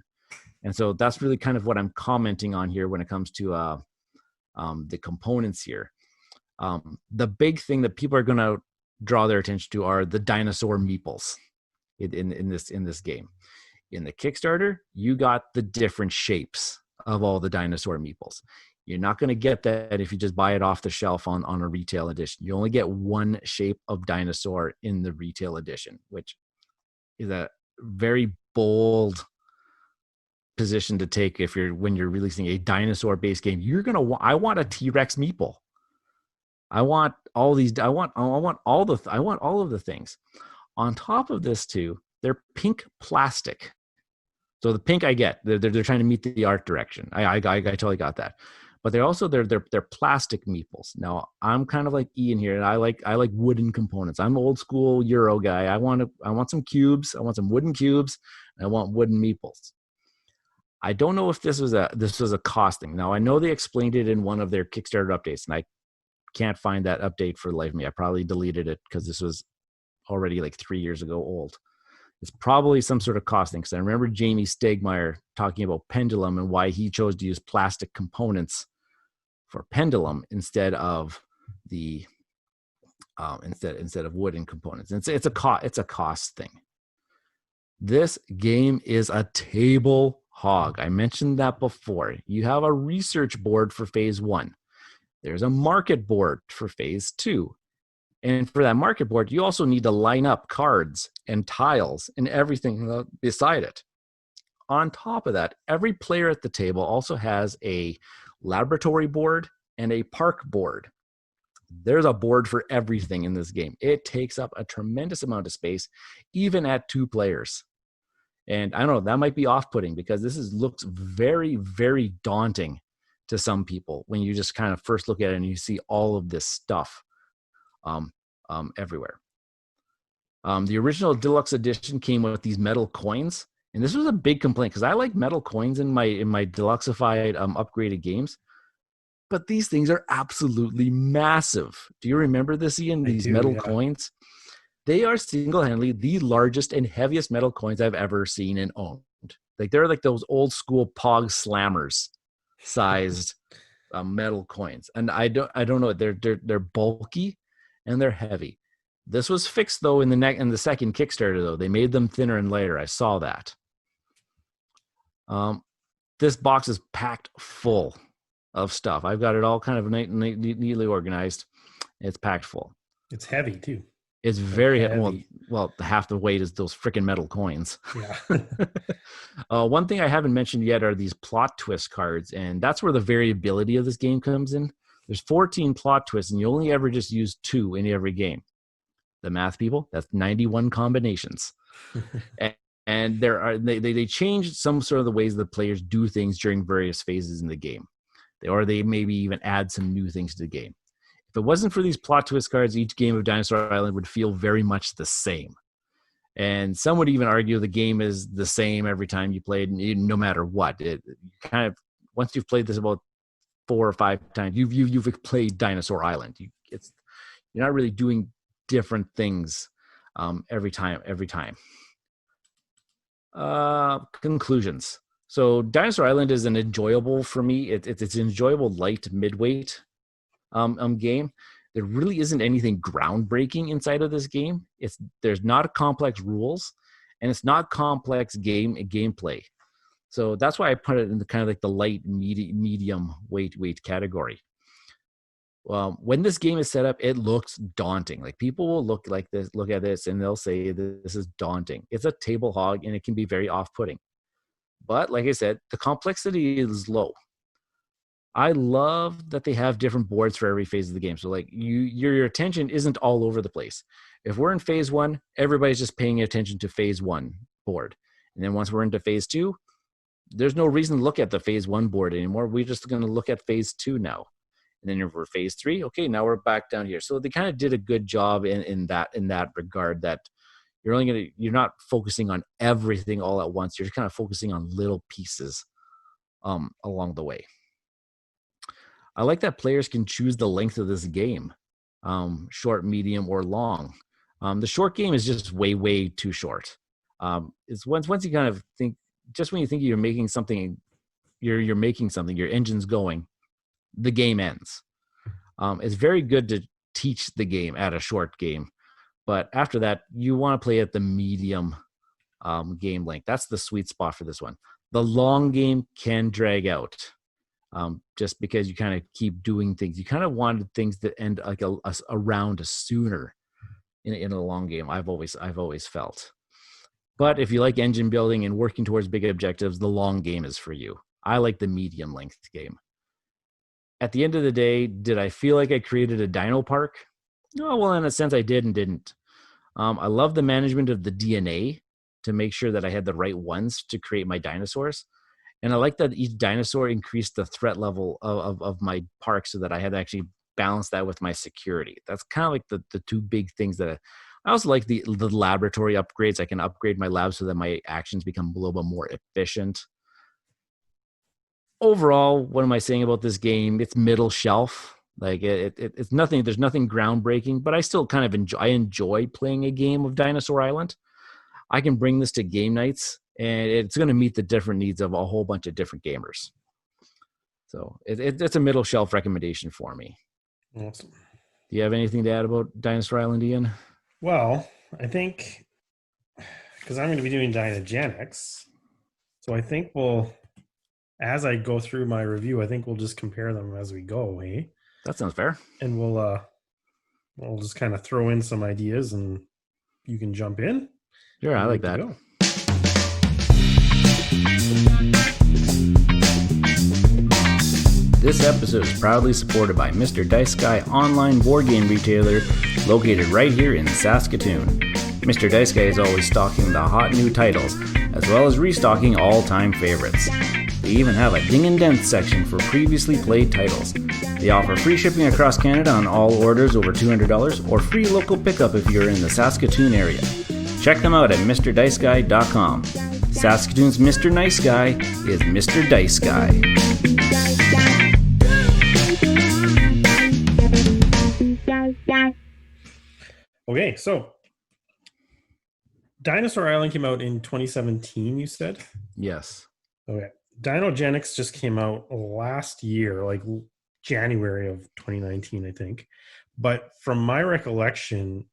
and so that's really kind of what I'm commenting on here when it comes to the components here. The big thing that people are going to draw their attention to are the dinosaur meeples in this game. In the Kickstarter, you got the different shapes of all the dinosaur meeples. You're not going to get that if you just buy it off the shelf on a retail edition. You only get one shape of dinosaur in the retail edition, which is a very bold position to take when you're releasing a dinosaur-based game. I want a T-Rex meeple. I want all these. I want all of the things. On top of this too, they're pink plastic. So the pink I get. They're trying to meet the art direction. I totally got that. But they're plastic meeples. Now I'm kind of like Ian here, and I like wooden components. I'm an old school Euro guy. I want some cubes. I want some wooden cubes. And I want wooden meeples. I don't know if this was a cost thing. Now I know they explained it in one of their Kickstarter updates, and I can't find that update for the life of me. I probably deleted it because this was already like 3 years ago old. It's probably some sort of costing, because I remember Jamie Stegmaier talking about Pendulum and why he chose to use plastic components for Pendulum instead of the instead of wooden components. It's a cost thing. This game is a table hog. I mentioned that before. You have a research board for phase 1. There's a market board for phase 2. And for that market board, you also need to line up cards and tiles and everything beside it. On top of that, every player at the table also has a laboratory board and a park board. There's a board for everything in this game. It takes up a tremendous amount of space, even at 2 players. And I don't know, that might be off-putting because looks very, very daunting to some people when you just kind of first look at it and you see all of this stuff everywhere. The original deluxe edition came with these metal coins, and this was a big complaint because I like metal coins in my deluxeified upgraded games, but these things are absolutely massive. Do you remember this, Ian? These metal coins? They are single-handedly the largest and heaviest metal coins I've ever seen and owned. Like they're like those old school Pog Slammers sized metal coins, and I don't know. They're bulky and they're heavy. This was fixed though in the second Kickstarter though. They made them thinner and lighter. I saw that. This box is packed full of stuff. I've got it all kind of neatly organized. It's packed full. It's heavy too. It's very heavy. Well, half the weight is those freaking metal coins. Yeah. One thing I haven't mentioned yet are these plot twist cards, and that's where the variability of this game comes in. There's 14 plot twists, and you only ever just use 2 in every game. The math people, that's 91 combinations. And they change some sort of the ways the players do things during various phases in the game. They maybe even add some new things to the game. If it wasn't for these plot twist cards, each game of Dinosaur Island would feel very much the same. And some would even argue the game is the same every time you play it, no matter what. It kind of, once you've played this about 4 or 5 times, you've played Dinosaur Island. You're not really doing different things every time. Conclusions. So Dinosaur Island is an enjoyable for me. It's an enjoyable light midweight game. There really isn't anything groundbreaking inside of this game. There's not complex rules, and it's not complex gameplay. So that's why I put it in the kind of like the light medium weight category. When this game is set up, it looks daunting. Like people will look at this, and they'll say this is daunting. It's a table hog, and it can be very off-putting. But like I said, the complexity is low. I love that they have different boards for every phase of the game. So like your attention isn't all over the place. If we're in phase 1, everybody's just paying attention to phase 1 board. And then once we're into phase 2, there's no reason to look at the phase 1 board anymore. We're just going to look at phase 2 now. And then if we're phase 3, okay, now we're back down here. So they kind of did a good job in that regard, that you're not focusing on everything all at once. You're just kind of focusing on little pieces along the way. I like that players can choose the length of this game, short, medium, or long. The short game is just way too short. It's once you kind of think, just when you think you're making something, you're making something, your engine's going, the game ends. It's very good to teach the game at a short game, but after that, you want to play at the medium game length. That's the sweet spot for this one. The long game can drag out. Just because you kind of keep doing things. You kind of wanted things that end like a round sooner in a long game. I've always felt. But if you like engine building and working towards big objectives, the long game is for you. I like the medium length game. At the end of the day, did I feel like I created a dino park? Oh, well, in a sense I did and didn't. I love the management of the DNA to make sure that I had the right ones to create my dinosaurs. And I like that each dinosaur increased the threat level of my park so that I had to actually balance that with my security. That's kind of like the two big things that I also like the laboratory upgrades. I can upgrade my lab so that my actions become a little bit more efficient. Overall, what am I saying about this game? It's middle shelf. Like it's nothing. There's nothing groundbreaking, but I still kind of enjoy playing a game of Dinosaur Island. I can bring this to game nights, and it's going to meet the different needs of a whole bunch of different gamers. So it's a middle shelf recommendation for me. Awesome. Do you have anything to add about Dinosaur Island, Ian? Well, I think because I'm going to be doing Dinogenics, so I think as I go through my review, I think we'll just compare them as we go, eh? That sounds fair. And we'll just kind of throw in some ideas, and you can jump in. Sure, I like that. This episode is proudly supported by Mr. Dice Guy online board game retailer located right here in Saskatoon. Mr. Dice Guy is always stocking the hot new titles, as well as restocking all-time favorites. They even have a ding and dent section for previously played titles. They offer free shipping across Canada on all orders over $200 or free local pickup if you're in the Saskatoon area. Check them out at MrDiceGuy.com. Saskatoon's Mr. Nice Guy is Mr. Dice Guy. Okay, so Dinosaur Island came out in 2017, you said? Yes. Okay. Dinogenics just came out last year, like January of 2019, I think. But from my recollection,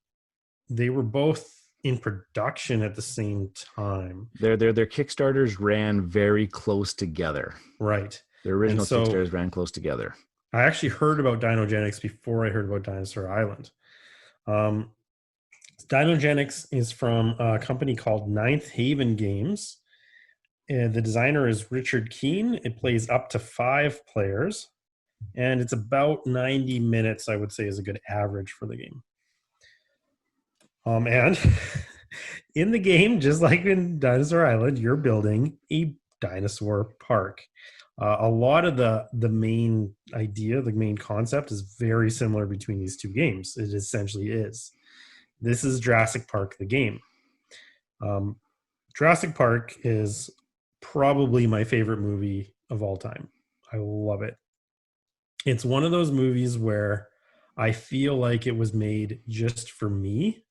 they were both in production at the same time. Their Kickstarters ran very close together. Right. Their original Kickstarters ran close together. I actually heard about Dinogenics before I heard about Dinosaur Island. Dinogenics is from a company called Ninth Haven Games. And the designer is Richard Keane. It plays up to 5 players. And it's about 90 minutes, I would say, is a good average for the game. And in the game, just like in Dinosaur Island, you're building a dinosaur park. A lot of the main idea, the main concept is very similar between these two games. It essentially is. This is Jurassic Park, the game. Jurassic Park is probably my favorite movie of all time. I love it. It's one of those movies where I feel like it was made just for me.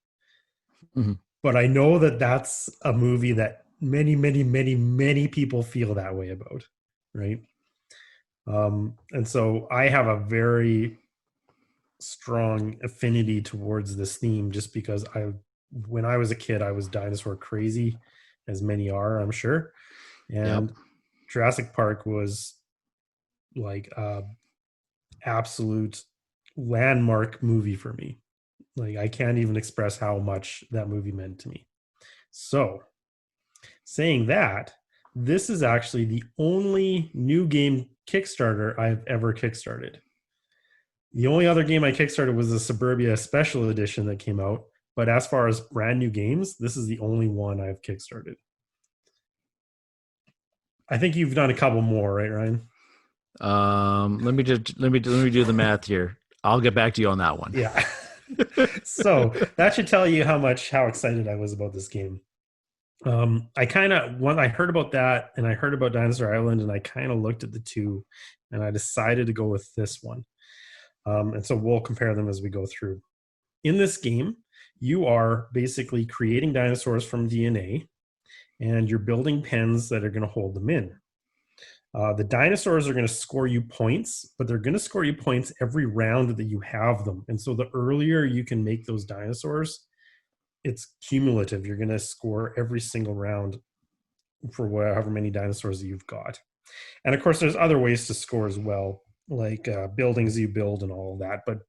Mm-hmm. But I know that that's a movie that many people feel that way about, right? And so I have a very strong affinity towards this theme just because when I was a kid, I was dinosaur crazy, as many are, I'm sure. And Jurassic Park was like a absolute landmark movie for me. Like, I can't even express how much that movie meant to me. So, saying that, this is actually the only new game Kickstarter I've ever kickstarted. The only other game I kickstarted was the Suburbia Special Edition that came out. But as far as brand new games, this is the only one I've kickstarted. I think you've done a couple more, right, Ryan? Let me do the math here. I'll get back to you on that one. Yeah. So that should tell you how excited I was about this game. When I heard about that and I heard about Dinosaur Island, and I kind of looked at the two, and I decided to go with this one. And so we'll compare them as we go through. In this game, you are basically creating dinosaurs from DNA, and you're building pens that are going to hold them in. The dinosaurs are going to score you points, but they're going to score you points every round that you have them. And so the earlier you can make those dinosaurs, it's cumulative. You're going to score every single round for however many dinosaurs that you've got. And of course, there's other ways to score as well, like buildings you build and all of that. But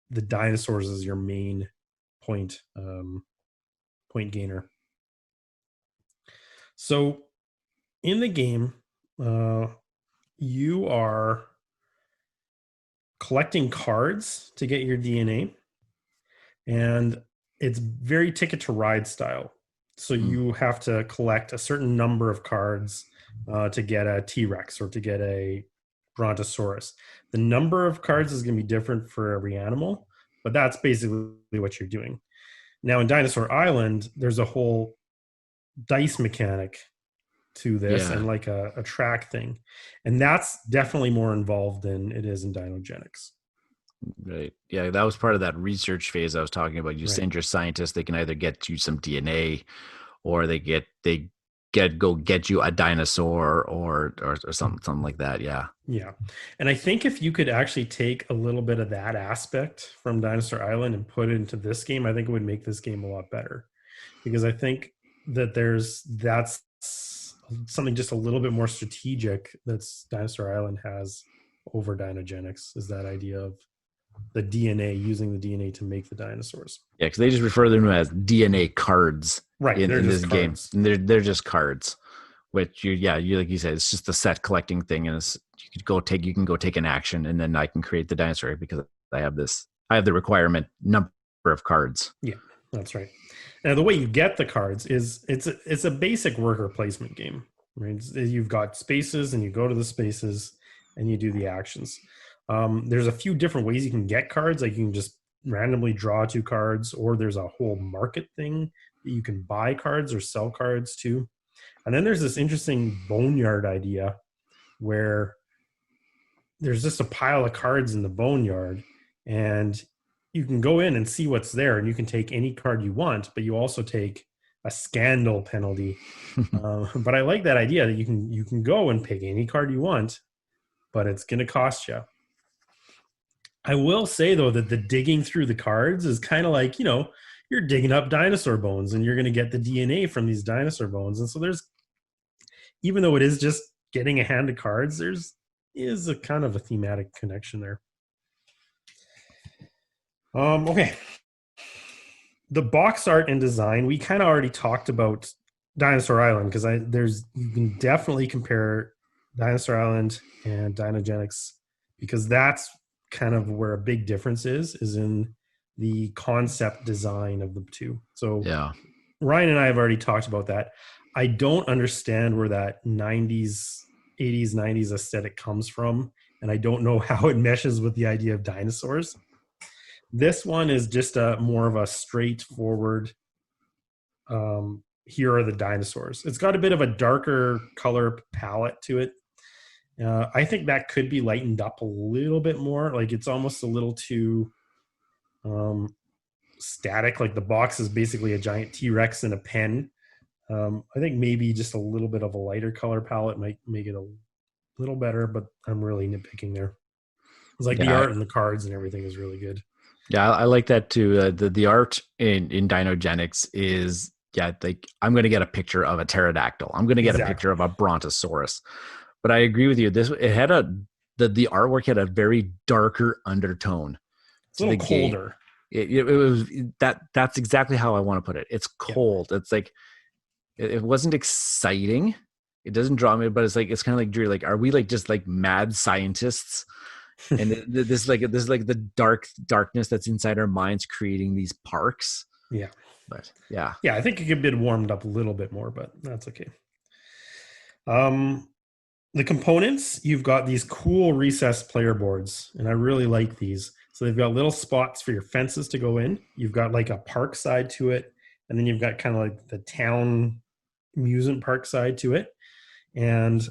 the dinosaurs is your main point gainer. So in the game, you are collecting cards to get your DNA, and it's very Ticket to Ride style. So you have to collect a certain number of cards to get a T-Rex or to get a Brontosaurus. The number of cards is going to be different for every animal, but that's basically what you're doing. Now in Dinosaur Island, there's a whole dice mechanic to this, and like a track thing, and that's definitely more involved than it is in Dinogenics. Right. Yeah, that was part of that research phase I was talking about. You send your scientists; they can either get you some DNA, or they get you a dinosaur or something like that. Yeah. Yeah, and I think if you could actually take a little bit of that aspect from Dinosaur Island and put it into this game, I think it would make this game a lot better, because I think that that's something just a little bit more strategic that Dinosaur Island has over Dinogenics, is that idea of the DNA, using the DNA to make the dinosaurs. Yeah, because they just refer to them as DNA cards, right? In this game, and they're just cards. Which you like you said, it's just a set collecting thing, and you can go take an action, and then I can create the dinosaur because I have the requirement number of cards. Yeah, that's right. Now, the way you get the cards is it's a basic worker placement game, right? You've got spaces, and you go to the spaces, and you do the actions. There's a few different ways you can get cards. Like you can just randomly draw 2 cards, or there's a whole market thing that you can buy cards or sell cards to. And then there's this interesting boneyard idea where there's just a pile of cards in the boneyard, and you can go in and see what's there, and you can take any card you want, but you also take a scandal penalty. But I like that idea that you can go and pick any card you want, but it's going to cost you. I will say, though, that the digging through the cards is kind of like, you're digging up dinosaur bones, and you're going to get the DNA from these dinosaur bones. And so even though it is just getting a hand of cards, is a kind of a thematic connection there. Okay. The box art and design, we kind of already talked about Dinosaur Island, because you can definitely compare Dinosaur Island and Dinogenics, because that's kind of where a big difference is in the concept design of the two. So yeah, Ryan and I have already talked about that. I don't understand where that 80s, 90s aesthetic comes from, and I don't know how it meshes with the idea of dinosaurs. This one is just more of a straightforward, here are the dinosaurs. It's got a bit of a darker color palette to it. I think that could be lightened up a little bit more. Like it's almost a little too static. Like the box is basically a giant T-Rex in a pen. I think maybe just a little bit of a lighter color palette might make it a little better, but I'm really nitpicking there. It's like the art and the cards and everything is really good. Yeah, I like that too. The art in Dinogenics is, like I'm going to get a picture of a pterodactyl. I'm going to get a picture of a brontosaurus. But I agree with you. It had the artwork had a very darker undertone. It's a little colder. It was that's exactly how I want to put it. It's cold. Yeah. It's like it wasn't exciting, It doesn't draw me, but it's kind of like Drew. Like, are we like just like mad scientists? And this is like the darkness that's inside our minds creating these parks. Yeah. But yeah. Yeah, I think it could be warmed up a little bit more, but that's okay. The components, you've got these cool recessed player boards, and I really like these. So they've got little spots for your fences to go in. You've got like a park side to it, and then you've got kind of like the town amusement park side to it. And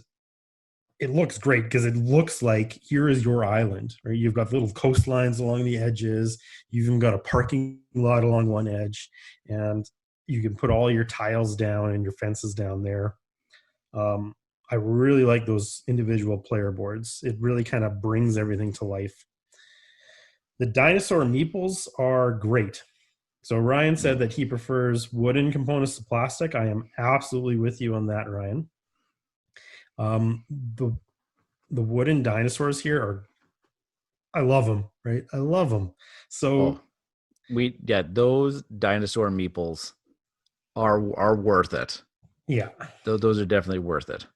it looks great because it looks like here is your island, right? You've got little coastlines along the edges. You've even got a parking lot along one edge, and you can put all your tiles down and your fences down there. I really like those individual player boards. It really kind of brings everything to life. The dinosaur meeples are great. So Ryan said that he prefers wooden components to plastic. I am absolutely with you on that, Ryan. The wooden dinosaurs here are, I love them, right? I love them. So those dinosaur meeples are worth it. Yeah. Those are definitely worth it.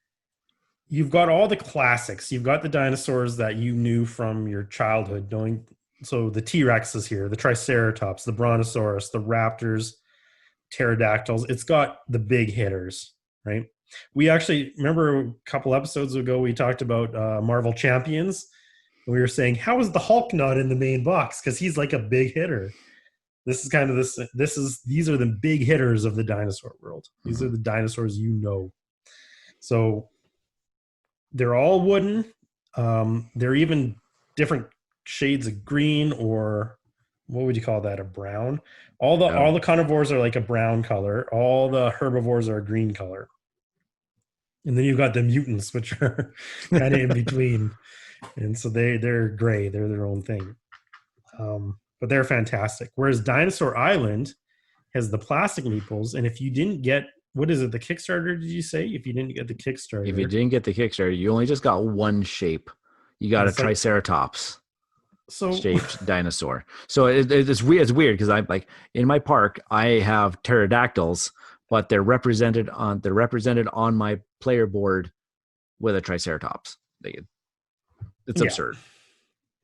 You've got all the classics. You've got the dinosaurs that you knew from your childhood, knowing. So the T-Rex is here, the Triceratops, the Brontosaurus, the Raptors, pterodactyls. It's got the big hitters, right? We actually remember a couple episodes ago we talked about Marvel Champions. And we were saying, how is the Hulk not in the main box? Because he's like a big hitter. This is kind of these are the big hitters of the dinosaur world. These are the dinosaurs you know. So they're all wooden. They're even different shades of green, or what would you call that? A brown. All the carnivores are like a brown color. All the herbivores are a green color. And then you've got the mutants, which are kind of in between. And so they're gray. They're their own thing. But they're fantastic. Whereas Dinosaur Island has the plastic meeples. And if you didn't get, what is it, the Kickstarter, did you say? If you didn't get the Kickstarter. If you didn't get the Kickstarter, you only just got one shape. You got a Triceratops shaped dinosaur. So it's weird. It's weird because I'm like, in my park, I have pterodactyls, but they're represented on my player board with a Triceratops. It's absurd.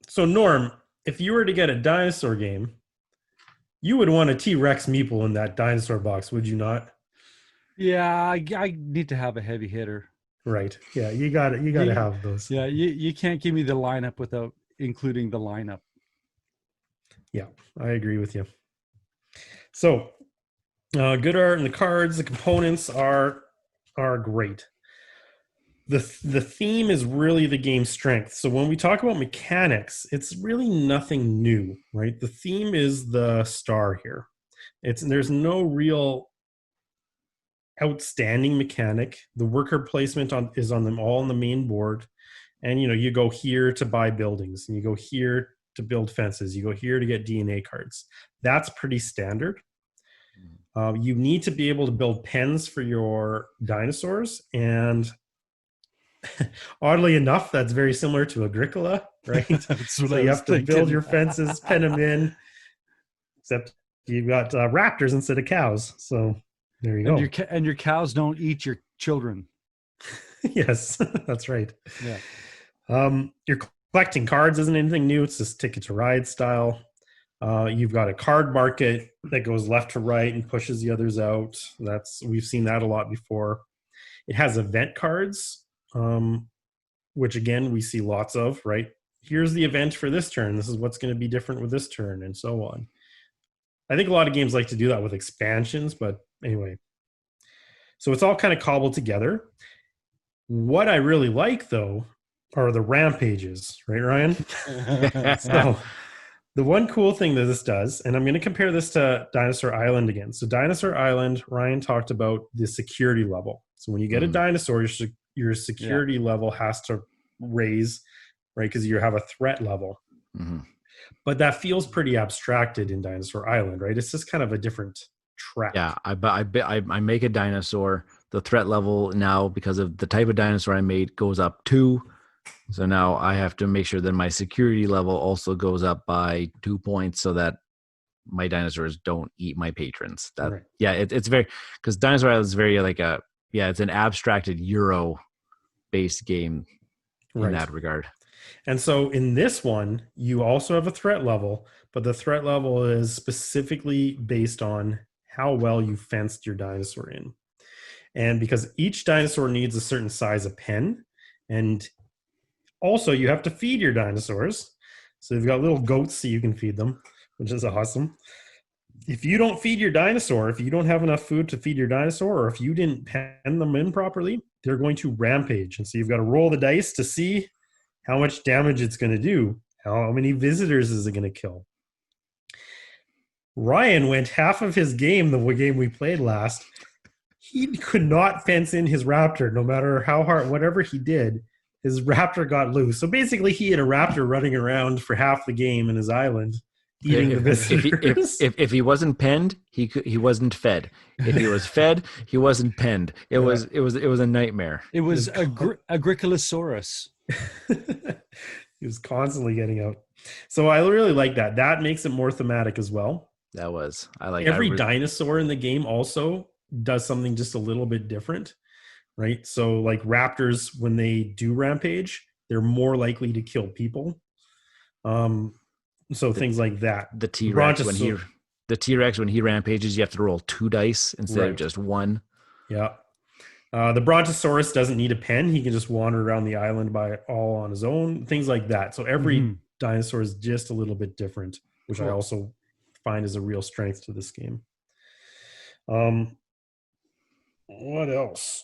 So Norm, if you were to get a dinosaur game, you would want a T-Rex meeple in that dinosaur box, would you not? Yeah, I need to have a heavy hitter. Right. Yeah, you got to have those. Yeah, you can't give me the lineup without including the lineup. Yeah, I agree with you. So, good art in the cards. The components are great. The theme is really the game's strength. So when we talk about mechanics, it's really nothing new, right? The theme is the star here. There's no real outstanding mechanic. The worker placement is on them all on the main board. And you go here to buy buildings, and you go here to build fences. You go here to get DNA cards. That's pretty standard. You need to be able to build pens for your dinosaurs, and oddly enough, that's very similar to Agricola, right? So you have to build your fences, pen them in, except you've got raptors instead of cows. So there you go. And your cows don't eat your children. Yes, that's right. Yeah. You're collecting cards isn't anything new. It's just Ticket to Ride style. You've got a card market that goes left to right and pushes the others out. We've seen that a lot before. It has event cards, which again we see lots of, right? Here's the event for this turn. This is what's going to be different with this turn, and so on. I think a lot of games like to do that with expansions, but anyway. So it's all kind of cobbled together. What I really like, though, are the rampages, right, Ryan? So the one cool thing that this does, and I'm going to compare this to Dinosaur Island again. So Dinosaur Island, Ryan talked about the security level. So when you get a dinosaur, your security level has to raise, right? Because you have a threat level. Mm-hmm. But that feels pretty abstracted in Dinosaur Island, right? It's just kind of a different track. Yeah, I make a dinosaur. The threat level now, because of the type of dinosaur I made, goes up 2. So now I have to make sure that my security level also goes up by 2 points so that my dinosaurs don't eat my patrons. Right. Yeah, it's very, because Dinosaur Island is very like it's an abstracted Euro-based game in that regard. And so in this one, you also have a threat level, but the threat level is specifically based on how well you fenced your dinosaur in. And because each dinosaur needs a certain size of pen, and also you have to feed your dinosaurs. So you've got little goats so you can feed them, which is awesome. If you don't feed your dinosaur, if you don't have enough food to feed your dinosaur, or if you didn't pen them in properly, they're going to rampage. And so you've got to roll the dice to see how much damage it's going to do. How many visitors is it going to kill? Ryan went half of his game, the game we played last. He could not fence in his raptor, no matter how hard, whatever he did, his raptor got loose. So basically, he had a raptor running around for half the game in his island, eating the visitors. If he wasn't penned, he wasn't fed. If he was fed, he wasn't penned. It was a nightmare. It was Agricolosaurus. He was constantly getting out. So I really like that. That makes it more thematic as well. I like every dinosaur in the game also does something just a little bit different, right? So like raptors, when they do rampage, they're more likely to kill people. So things like that. The T-Rex when he rampages, you have to roll 2 dice instead of just 1. Yeah. The Brontosaurus doesn't need a pen. He can just wander around the island all on his own, things like that. So every dinosaur is just a little bit different, which I also find is a real strength to this game. What else?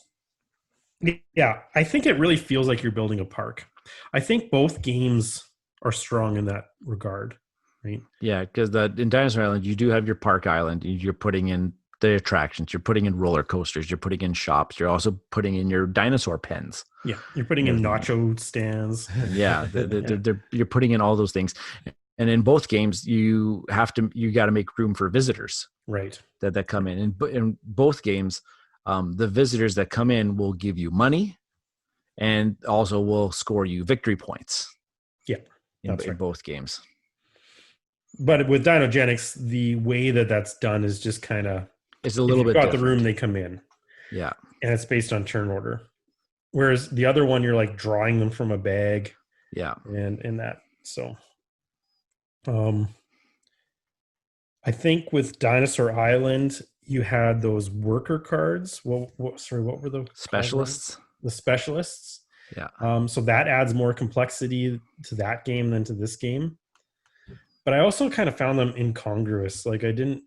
Yeah, I think it really feels like you're building a park. I think both games are strong in that regard, right? Yeah, because in Dinosaur Island, you do have your park island. You're putting in the attractions. You're putting in roller coasters. You're putting in shops. You're also putting in your dinosaur pens. Yeah, you're putting in nacho stands. Yeah, you're putting in all those things. And in both games, you got to make room for visitors, right? That come in. And in both games, the visitors that come in will give you money, and also will score you victory points. Yeah, in both games. But with Dinogenics, the way that's done is just kind of it's a little bit got different. The room they come in. Yeah, and it's based on turn order. Whereas the other one, you're like drawing them from a bag. Yeah, and in that, so. I think with Dinosaur Island, you had those worker cards. What were the specialists? The specialists. Yeah. So that adds more complexity to that game than to this game. But I also kind of found them incongruous. Like I didn't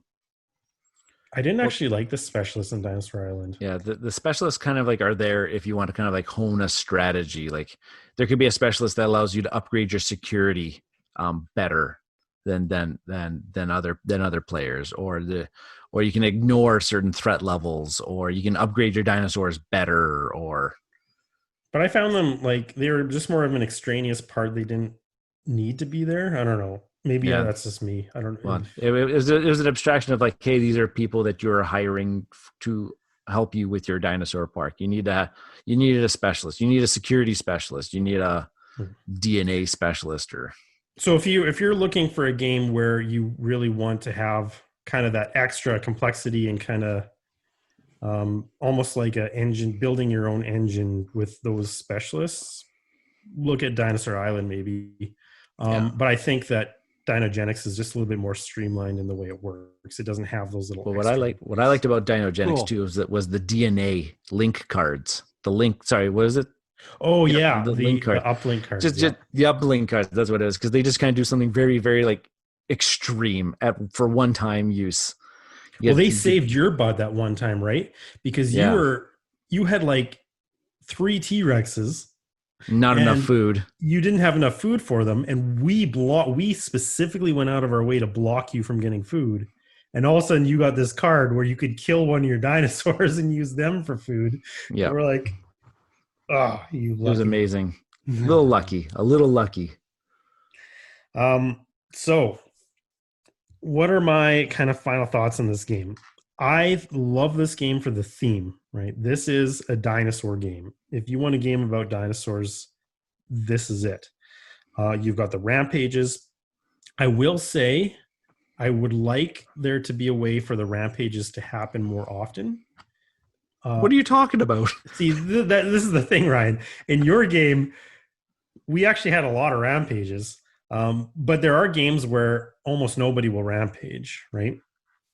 actually like the specialists in Dinosaur Island. Yeah, the specialists kind of like are there if you want to kind of like hone a strategy. Like there could be a specialist that allows you to upgrade your security better than other players, or you can ignore certain threat levels, or you can upgrade your dinosaurs better, or. But I found them like they were just more of an extraneous part. They didn't need to be there. I don't know. Maybe that's just me. I don't know. Well, it was an abstraction of like, hey, these are people that you're hiring to help you with your dinosaur park. You needed a specialist. You need a security specialist. You need a DNA specialist, or. So if you're looking for a game where you really want to have kind of that extra complexity and kind of almost like a engine, building your own engine with those specialists, look at Dinosaur Island maybe. But I think that Dinogenics is just a little bit more streamlined in the way it works. It doesn't have those little. Well, what I liked about Dinogenics too was the DNA link cards. What is it? Oh yeah, the link card, the uplink cards. Just the uplink cards. That's what it is, because they just kind of do something very, very like extreme for one-time use. They saved your butt that one time, right? Because you had like 3 T-Rexes, not enough food. You didn't have enough food for them, and we specifically went out of our way to block you from getting food. And all of a sudden, you got this card where you could kill one of your dinosaurs and use them for food. Yeah, we're like. Oh, you lucky. It was amazing. A little lucky. So what are my kind of final thoughts on this game? I love this game for the theme, right? This is a dinosaur game. If you want a game about dinosaurs, this is it. You've got the rampages. I will say I would like there to be a way for the rampages to happen more often. What are you talking about? See, this is the thing, Ryan. In your game, we actually had a lot of rampages, but there are games where almost nobody will rampage, right?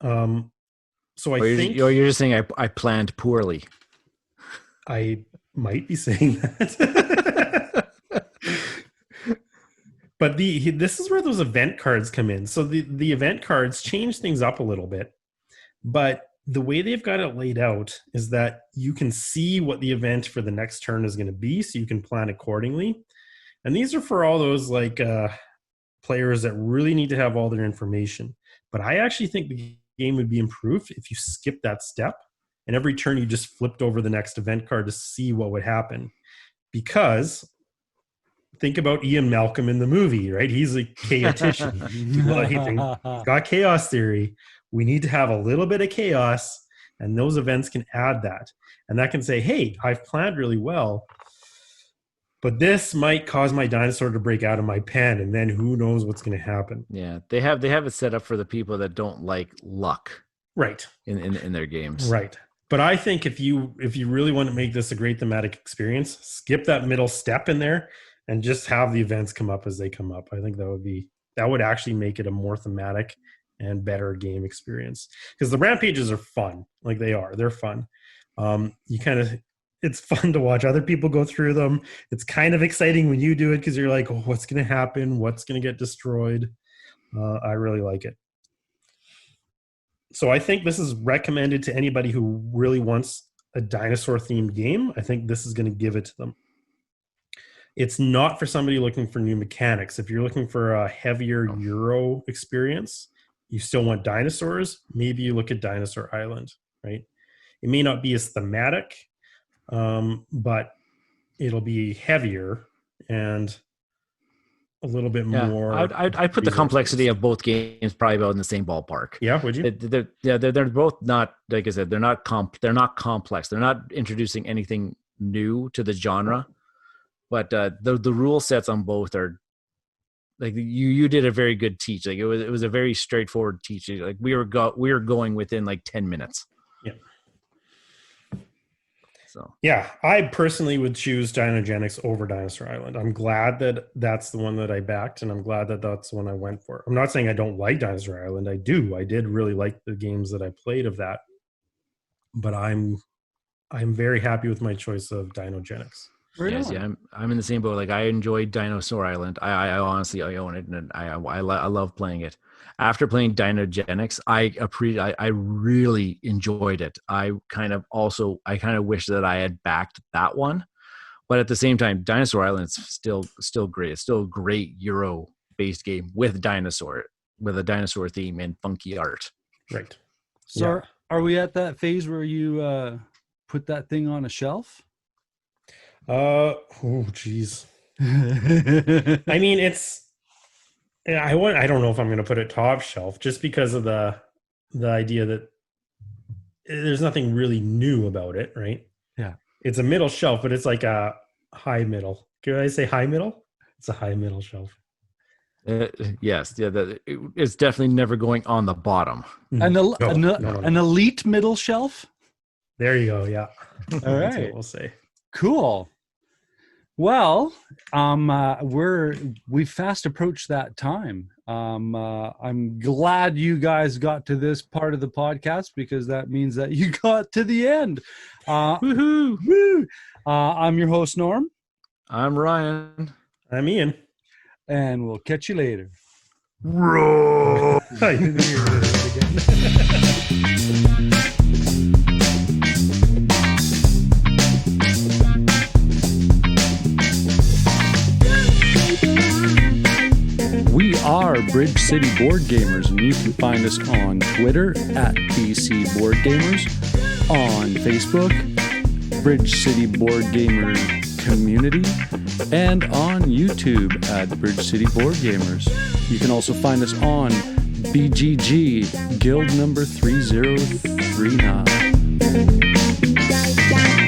So I think you're just saying I planned poorly. I might be saying that. But this is where those event cards come in. So the event cards change things up a little bit, but the way they've got it laid out is that you can see what the event for the next turn is going to be, so you can plan accordingly. And these are for all those players that really need to have all their information. But I actually think the game would be improved if you skip that step and every turn you just flipped over the next event card to see what would happen. Because think about Ian Malcolm in the movie, right? He's a chaotician. He's got chaos theory. We need to have a little bit of chaos, and those events can add that. And that can say, hey, I've planned really well, but this might cause my dinosaur to break out of my pen, and then who knows what's going to happen. Yeah, they have it set up for the people that don't like luck, right? In their games, right. But I think if you really want to make this a great thematic experience, skip that middle step in there and just have the events come up as they come up. I think that would actually make it a more thematic and better game experience, because the rampages are fun. Like they're fun. It's fun to watch other people go through them. It's kind of exciting when you do it, because you're like, oh, what's going to happen? What's going to get destroyed? I really like it. So I think this is recommended to anybody who really wants a dinosaur themed game. I think this is going to give it to them. It's not for somebody looking for new mechanics. If you're looking for a heavier Euro experience, you still want dinosaurs, maybe you look at Dinosaur Island, right? It may not be as thematic, but it'll be heavier and a little bit more. I'd put the complexity of both games probably about in the same ballpark. Yeah, would you? They're both not, like I said, they're not complex. They're not introducing anything new to the genre, but the rule sets on both are, like you did a very good teach. Like it was a very straightforward teach. Like we were going within like 10 minutes. Yeah. So yeah, I personally would choose Dinogenics over Dinosaur Island. I'm glad that that's the one that I backed, and I'm glad that that's the one I went for. I'm not saying I don't like Dinosaur Island. I do. I did really like the games that I played of that, but I'm very happy with my choice of Dinogenics. Yes, yeah, I'm in the same boat. Like I enjoyed Dinosaur Island. I honestly own it, and I love playing it. After playing Dinogenics, I really enjoyed it. I kind of wish that I had backed that one, but at the same time, Dinosaur Island is still great. It's still a great Euro based game with a dinosaur theme and funky art. Right. So are we at that phase where you put that thing on a shelf? Oh geez. I mean, I don't know if I'm going to put it top shelf, just because of the idea that there's nothing really new about it, right? Yeah. It's a middle shelf, but it's like a high middle. Can I say high middle? It's a high middle shelf. Yes. Yeah. It's definitely never going on the bottom. An elite middle shelf? There you go. Yeah. All right. That's what we'll say. Cool. Well, we fast approached that time. I'm glad you guys got to this part of the podcast, because that means that you got to the end. Woohoo! Woo! I'm your host, Norm. I'm Ryan. I'm Ian. And we'll catch you later. Roar! We are Bridge City Board Gamers, and you can find us on Twitter at BC Board Gamers, on Facebook, Bridge City Board Gamer Community, and on YouTube at Bridge City Board Gamers. You can also find us on BGG Guild number 3039.